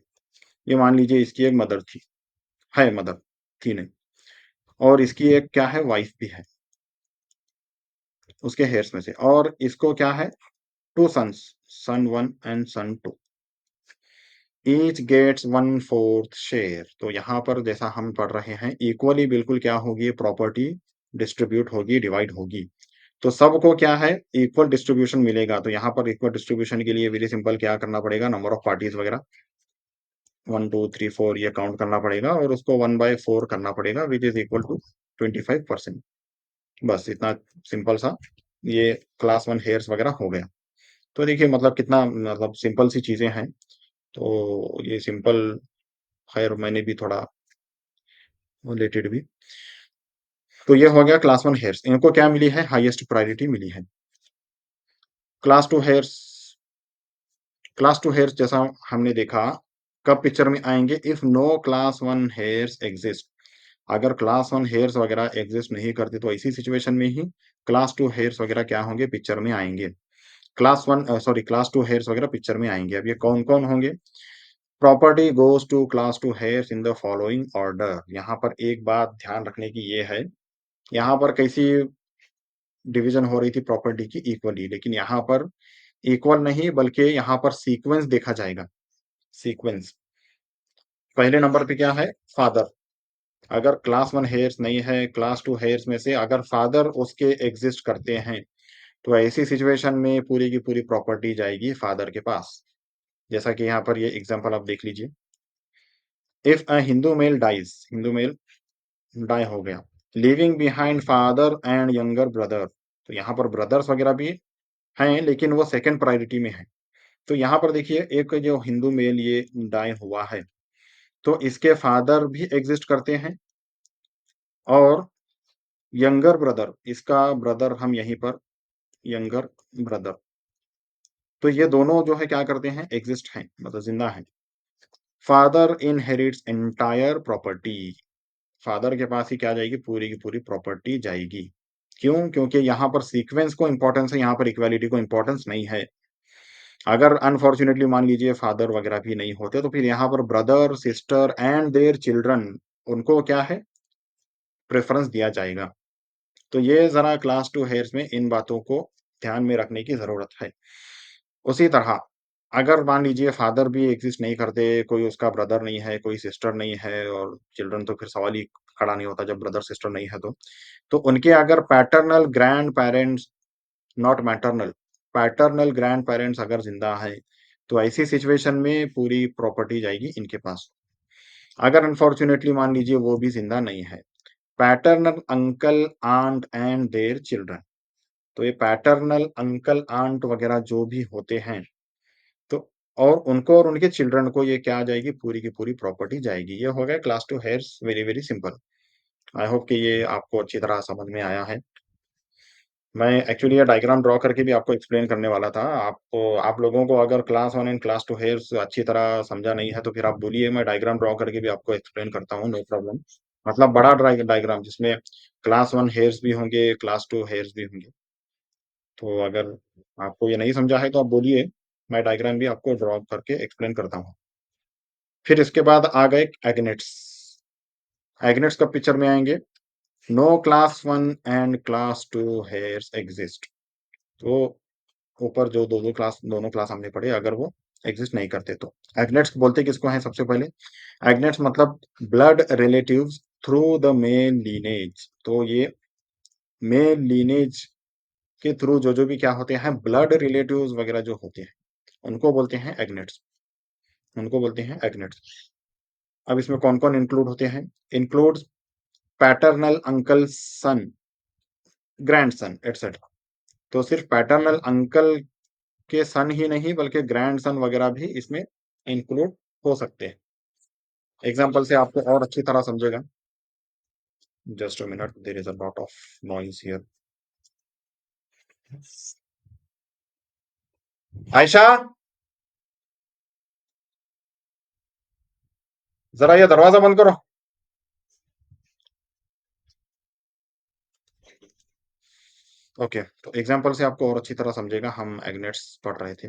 ये मान लीजिए इसकी एक मदर थी, है मदर, थी नहीं, और इसकी एक क्या है? वाइफ भी है उसके हेयर्स में से, और इसको क्या है? Two sons, son 1 and son 2, each gets 1/4 share. तो यहाँ पर जैसा हम पढ़ रहे हैं, इक्वली बिल्कुल क्या होगी? प्रॉपर्टी डिस्ट्रीब्यूट होगी, डिवाइड होगी। तो सबको क्या है? इक्वल डिस्ट्रीब्यूशन मिलेगा। तो यहाँ पर इक्वल डिस्ट्रीब्यूशन के लिए वेरी सिंपल क्या करना पड़ेगा? नंबर ऑफ पार्टीज वगैरह 1 2 3 4 ये काउंट करना पड़ेगा, और उसको 1/4 करना पड़ेगा, विच इज इक्वल टू 25%। बस इतना सिंपल सा ये क्लास 1 हेयर्स वगैरह हो गया। तो देखिए, मतलब कितना मतलब सिंपल सी चीजें हैं। तो ये सिंपल, खैर मैंने भी थोड़ा रिलेटेड भी। तो ये हो गया क्लास 1 हेयर्स, इनको क्या मिली है? हाईएस्ट प्रायोरिटी मिली है। क्लास 2 हेयर्स, क्लास 2 हेयर्स जैसा हमने देखा, कब पिक्चर में आएंगे? If no class 1 heirs exist. अगर क्लास 1 हेयर्स वगैरह एग्जिस्ट नहीं करते, तो ऐसी सिचुएशन में ही क्लास 2 हेयर्स वगैरह क्या होंगे? पिक्चर में आएंगे। क्लास 2 हेयर्स वगैरह पिक्चर में आएंगे। अब ये कौन-कौन होंगे? Property goes to class 2 heirs in the following order. यहाँ पर एक बात ध्यान रखने की ये है, यहाँ पर कैसी डिवीजन हो रही थी प्रॉपर्टी की? इक्वली, लेकिन यहाँ पर इक्वल नहीं, बल्कि यहाँ पर सीक्वेंस देखा जाएगा। सीक्वेंस, पहले नंबर पे क्या है? फादर। अगर क्लास 1 हेयर्स नहीं है, क्लास 2 हेयर्स में से अगर फादर उसके एग्जिस्ट करते हैं, तो ऐसी सिचुएशन में पूरी की पूरी प्रॉपर्टी जाएगी फादर के पास। जैसा कि यहाँ पर ये एग्जांपल आप देख लीजिए। If a Hindu male dies, Hindu male die हो गया, living behind father and younger brother. तो यहाँ पर ब्रदर्स वगैरह भी हैं, लेकिन वो सेकंड प्रायोरिटी में है। तो यहाँ पर देखिए, एक जो हिंदू मेल ये डाई हुआ है, तो इसके फादर भी एग्जिस्ट करते हैं, और यंगर ब्रदर, इसका ब्रदर हम यहीं पर यंगर ब्रदर, तो ये दोनों जो है क्या करते हैं? एग्जिस्ट हैं, मतलब जिंदा हैं। Father inherits entire property, father के पास ही क्या जाएगी? पूरी की पूरी प्रॉपर्टी जाएगी। क्यों? क्योंकि यहाँ पर सीक्वेंस को इंपॉर्टेंस है, यहाँ पर इक्वालिटी को इंपॉर्टेंस नहीं है। अगर अनफॉर्चुनेटली मान लीजिए फादर वगैरह भी नहीं होते, तो फिर यहाँ पर brother, sister and their children, उनको क्या है? प्रेफरेंस दिया जाएगा। तो ये ज़रा क्लास 2 हेयर्स में इन बातों को ध्यान में रखने की ज़रूरत है। उसी तरह अगर मान लीजिए फादर भी एग्ज़िस्ट नहीं करते, कोई उसका ब्रदर नहीं है, कोई सिस्टर नहीं है, और चिल्ड्रन, तो फिर सवाल ही खड़ा नहीं होता जब ब्रदर सिस्टर नहीं है तो। तो उनके अगर paternal grandparents, not maternal, paternal grandparents अगर ज़िंदा हैं, तो ऐसी सिचुएशन में पूरी प्रॉपर्टी जाएगी इनके पास। अगर अनफॉर्चुनेटली मान लीजिए वो भी ज़िंदा नहीं है, paternal uncle, aunt and their children. तो ये पैटर्नल अंकल, आंट वगैरह जो भी होते हैं, तो और उनको और उनके चिल्ड्रन को ये क्या आ जाएगी? पूरी की पूरी प्रॉपर्टी जाएगी। ये हो गया class 2 hairs, very very simple. I hope कि ये आपको अच्छी तरह समझ में आया है। मैं एक्चुअली ये डायग्राम ड्रॉ करके भी आपको एक्सप्लेन करने वाला था। आपको आप लोगों को अगर क्लास 1 एंड क्लास 2 हेयर्स अच्छी तरह समझा नहीं है, तो फिर आप बोलिए मैं डायग्राम ड्रॉ करके भी आपको एक्सप्लेन करता हूँ, नो प्रॉब्लम। मतलब बड़ा डायग्राम जिसमें क्लास 1 हेयर्स भी होंगे, क्लास 2 हेयर्स भी होंगे। तो अगर आपको ये नहीं समझा है तो आप बोलिए, मैं डायग्राम भी आपको ड्रॉ करके एक्सप्लेन करता हूँ। फिर इसके बाद आ गए एग्नेट्स। एग्नेट्स कब पिक्चर में आएँगे? No class 1 and class 2 heirs exist. तो ऊपर जो दोनों क्लास हमने पढ़े, अगर वो एग्जिस्ट नहीं करते तो। एग्नेट्स बोलते किसको हैं सबसे पहले? एग्नेट्स मतलब blood relatives through the male lineage. तो ये मेल लीनेज के थ्रू जो भी क्या होते हैं, ब्लड रिलेटिव्स वगैरह जो होते हैं, उनको बोलते हैं एग्नेट्स। उनको बोलते हैं एग्नेट्स। अब इसमें कौन-कौन इंक्लूड होते हैं? इंक्लूड्स पैटर्नल अंकल, सन, ग्रैंडसन एटसेट्रा। तो सिर्फ पैटर्नल अंकल के सन ही नहीं बल्कि ग्रैंडसन वगैरह भी इसमें इंक्लूड हो सकते हैं। एग्जाम्पल से आपको और अच्छी तरह समझेगा। Just a minute, there is a lot of noise here. Ayesha, जरा ये दरवाजा बंद करो। ओके, तो एग्जाम्पल से आपको और अच्छी तरह समझेगा। हम एग्नेट्स पढ़ रहे थे।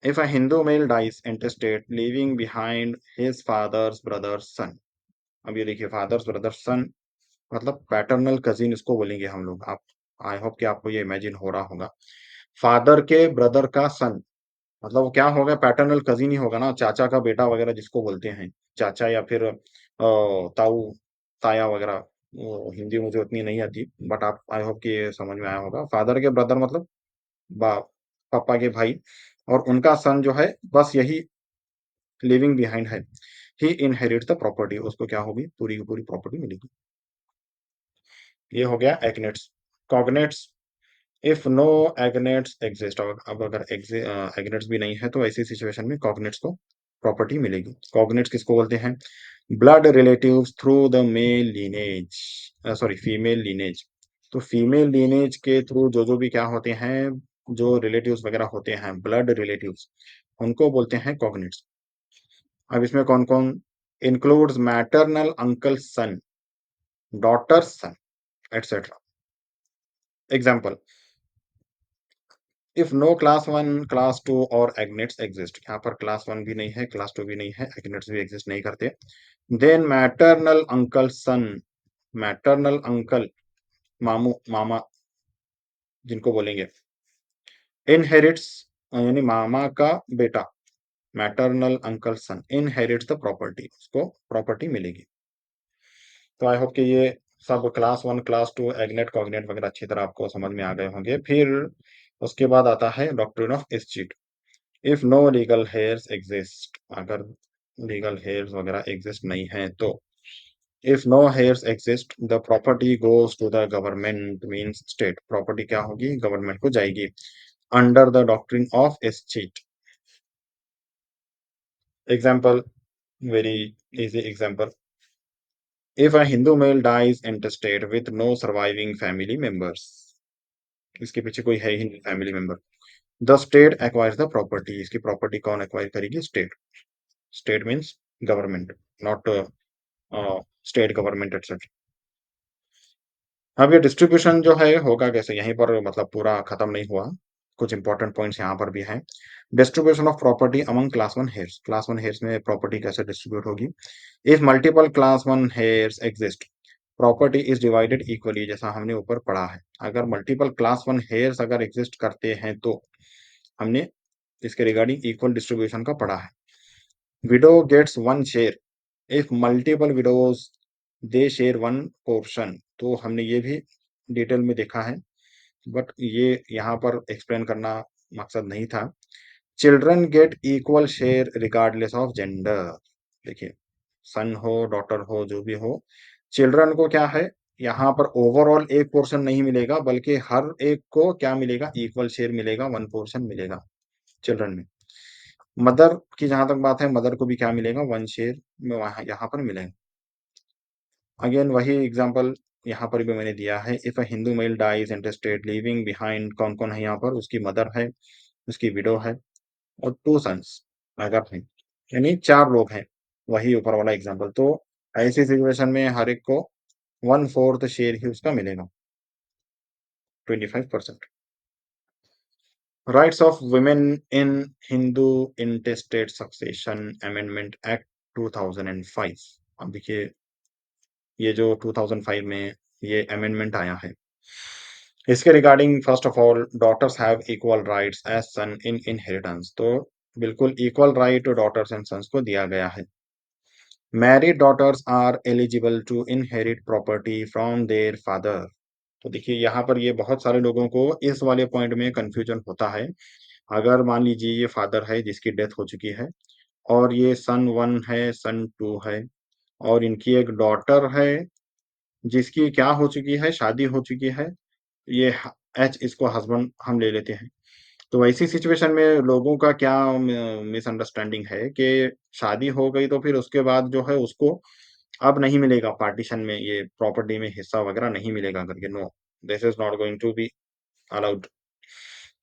If a Hindu male dies interstate leaving behind his father's brother's son. अब ये देखिए, फादर्स ब्रदर्स सन मतलब पैटर्नल कजिन इसको बोलेंगे हम लोग। आप, आई होप कि आपको ये इमेजिन हो रहा होगा। फादर के ब्रदर का सन, मतलब वो क्या होगा, पैटर्नल कजिन ही होगा ना, चाचा का बेटा वगैरह जिसको बोलते हैं, चाचा या फिर ताऊ, ताया वगैरह। वो हिंदी मुझे उतनी नहीं आती, बट आप, आई होप कि ये समझ में आया होगा। फादर के ब्रदर मतलब पापा के भाई, और उनका सन जो है, बस यही लिविंग बिहाइंड है। ही इनहेरिट द प्रॉपर्टी, उसको क्या होगी, पूरी की पूरी प्रॉपर्टी मिलेगी। ये हो गया एग्नेट्स। कॉग्नेट्स, इफ नो एग्नेट्स एग्जिस्ट। अब अगर एग्नेट्स भी नहीं है तो ऐसी सिचुएशन में कॉग्नेट्स को प्रॉपर्टी मिलेगी। कॉग्नेट्स किसको बोलते हैं? Blood relatives through the male lineage, sorry female lineage. तो फीमेल लीनेज के थ्रू जो भी क्या होते हैं, जो रिलेटिव्स वगैरह होते हैं, ब्लड रिलेटिव्स, उनको बोलते हैं कॉग्नेट्स। अब इसमें कौन कौन includes? Maternal uncle son, daughter son etcetera. Example, if no class 1 class 2 और एग्नेट्स एग्जिस्ट। यहाँ पर क्लास 1 भी नहीं है, क्लास 2 भी नहीं है, एग्नेट्स भी एग्जिस्ट नहीं करते। Then maternal uncle son, maternal uncle, मामू मामा जिनको बोलेंगे, इनहेरिट्स, यानी मामा का बेटा, maternal uncle son inherits the property, उसको प्रॉपर्टी मिलेगी। तो आई होप कि ये सब क्लास 1 क्लास 2 एग्नेट कॉग्नेट वगैरह अच्छी तरह आपको समझ में आ गए होंगे। फिर उसके बाद आता है doctrine of escheat. If no legal heirs exist, अगर लीगल हेयर्स वगैरह एग्जिस्ट नहीं है तो, if no heirs exist the property goes to the government, means state. Property क्या होगी, गवर्नमेंट को जाएगी, under the doctrine of escheat. Example, very easy example, if a Hindu male dies intestate with no surviving family members, इसके पीछे कोई है ही नहीं family member, the state acquires the property. इसकी प्रॉपर्टी कौन एक्वायर करेगी? State. State means government, not state government etcetera. अब ये डिस्ट्रीब्यूशन जो है होगा कैसे, यहीं पर मतलब पूरा खत्म नहीं हुआ, कुछ इंपॉर्टेंट पॉइंट्स यहाँ पर भी हैं। Distribution of property among class 1 hairs. Class 1 heirs में प्रॉपर्टी कैसे डिस्ट्रीब्यूट होगी? If multiple class 1 heirs exist, property is divided equally, जैसा हमने ऊपर पढ़ा है। अगर मल्टीपल क्लास 1 हेयर्स अगर एग्जिस्ट करते हैं तो हमने इसके रिगार्डिंग इक्वल डिस्ट्रीब्यूशन का पढ़ा है। Widow gets one share, if multiple widows they share one portion. तो हमने ये भी डिटेल में देखा है, बट ये यहाँ पर एक्सप्लेन करना मकसद नहीं था। Children get equal share regardless of gender. देखिए, सन हो डॉटर हो जो भी हो, चिल्ड्रन को क्या है, यहाँ पर ओवरऑल एक पोर्शन नहीं मिलेगा, बल्कि हर एक को क्या मिलेगा, इक्वल शेयर मिलेगा, वन पोर्शन मिलेगा चिल्ड्रन में। मदर की जहां तक बात है, मदर को भी क्या मिलेगा, वन शेयर में वहां यहाँ पर मिलेगा। अगेन वही एग्जांपल, यहाँ पर भी मैंने दिया है, if a Hindu male dies interstate living behind, कौन कौन है यहाँ पर, उसकी मदर है, उसकी विडो है और टू सन्स अगर हैं, यानी 4 लोग हैं, वही ऊपर वाला एग्जांपल। तो ऐसी सिचुएशन में हर एक को 1/4 शेयर ही उसका मिलेगा, 25%। Rights of women in Hindu intestate succession amendment act 2005। अब देखिए, ये जो 2005 में ये अमेंडमेंट आया है, इसके regarding first of all daughters have equal rights as son in inheritance. तो बिल्कुल equal right daughters and sons को दिया गया है। Married daughters are eligible to inherit property from their father. तो देखिए, यहाँ पर ये बहुत सारे लोगों को इस वाले पॉइंट में कंफ्यूजन होता है। अगर मान लीजिए ये फादर है जिसकी डेथ हो चुकी है और ये सन 1 है, सन 2 है और इनकी एक डॉटर है जिसकी क्या हो चुकी है, शादी हो चुकी है। ये ह एच इसको हस्बैंड हम ले लेते हैं। तो ऐसी सिचुएशन में लोगों का क्या मिसअंडरस्टैंडिंग है कि शादी हो गई तो फिर उसके बाद जो है उसको अब नहीं मिलेगा पार्टीशन में, ये प्रॉपर्टी में हिस्सा वगैरह नहीं मिलेगा करके। No, this is not going to be allowed.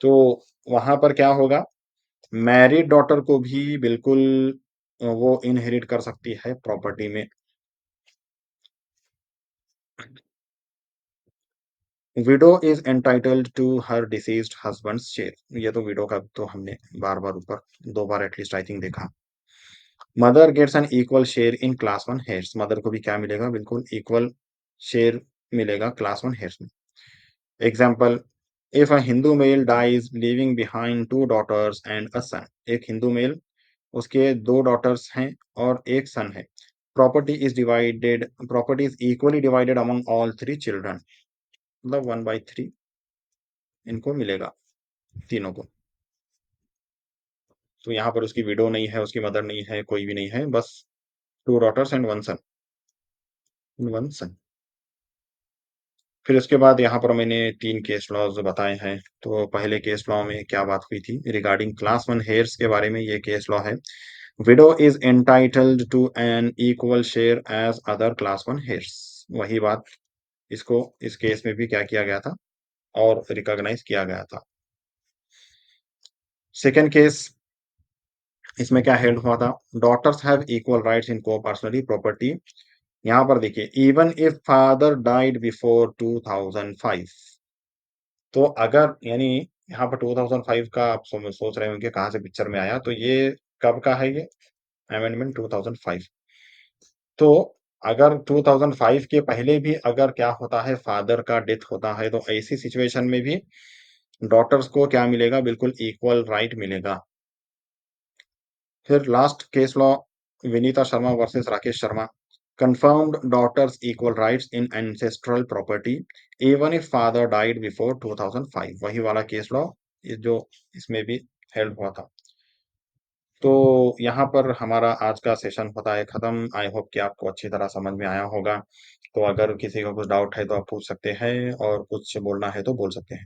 तो वहाँ पर क्या होगा, मैरिड डॉटर को भी बिल्कुल वो इनहेरिट कर सकती है प्रॉपर्टी में। Widow is entitled to her deceased husband's share. ये तो विडो का तो हमने बार-बार ऊपर 2 बार एटलीस्ट आई थिंक देखा। Mother gets an equal share in class 1 heirs. Mother को भी क्या मिलेगा, बिल्कुल इक्वल शेयर मिलेगा क्लास 1 हेयर्स में। Example, if a Hindu male dies living behind 2 daughters and a son. एक हिंदू मेल, उसके 2 डॉटर्स हैं और 1 सन है। Property is equally divided among all 3 children. मतलब 1/3 इनको मिलेगा, तीनों को। तो यहाँ पर उसकी विडो नहीं है, उसकी मदर नहीं है, कोई भी नहीं है, बस 2 डॉटर्स एंड 1 सन। फिर उसके बाद यहाँ पर मैंने 3 केस लॉज़ बताए हैं। तो पहले केस लॉ में क्या बात हुई थी रिगार्डिंग क्लास 1 हेयर्स के बारे में, ये केस लॉ है। Widow is entitled to an equal share as other class 1 heirs. वही बात, इसको इस केस में भी क्या किया गया था और रिकॉग्नाइज किया गया था। सेकंड केस, इसमें क्या हेल्ड हुआ था, daughters have equal rights in coparcenary property. यहाँ पर देखिए, even if father died before 2005। तो अगर यानी यहाँ पर 2005 का आप सोच रहे होंगे कहाँ से पिक्चर में आया, तो ये कब का है ये अमेंडमेंट 2005। तो अगर 2005 के पहले भी अगर क्या होता है, फादर का डेथ होता है, तो ऐसी सिचुएशन में भी डॉटर्स को क्या मिलेगा, बिल्कुल इक्वल राइट मिलेगा। फिर last case law, Vinita Sharma versus Rakesh Sharma. confirmed daughters equal rights in ancestral property even if father died before 2005। वही वाला केस लॉ ये जो इसमें भी हेल्ड हुआ था। तो यहाँ पर हमारा आज का सेशन होता है खत्म। आई होप कि आपको अच्छी तरह समझ में आया होगा। तो अगर किसी को कुछ डाउट है तो आप पूछ सकते हैं और कुछ बोलना है तो बोल सकते हैं।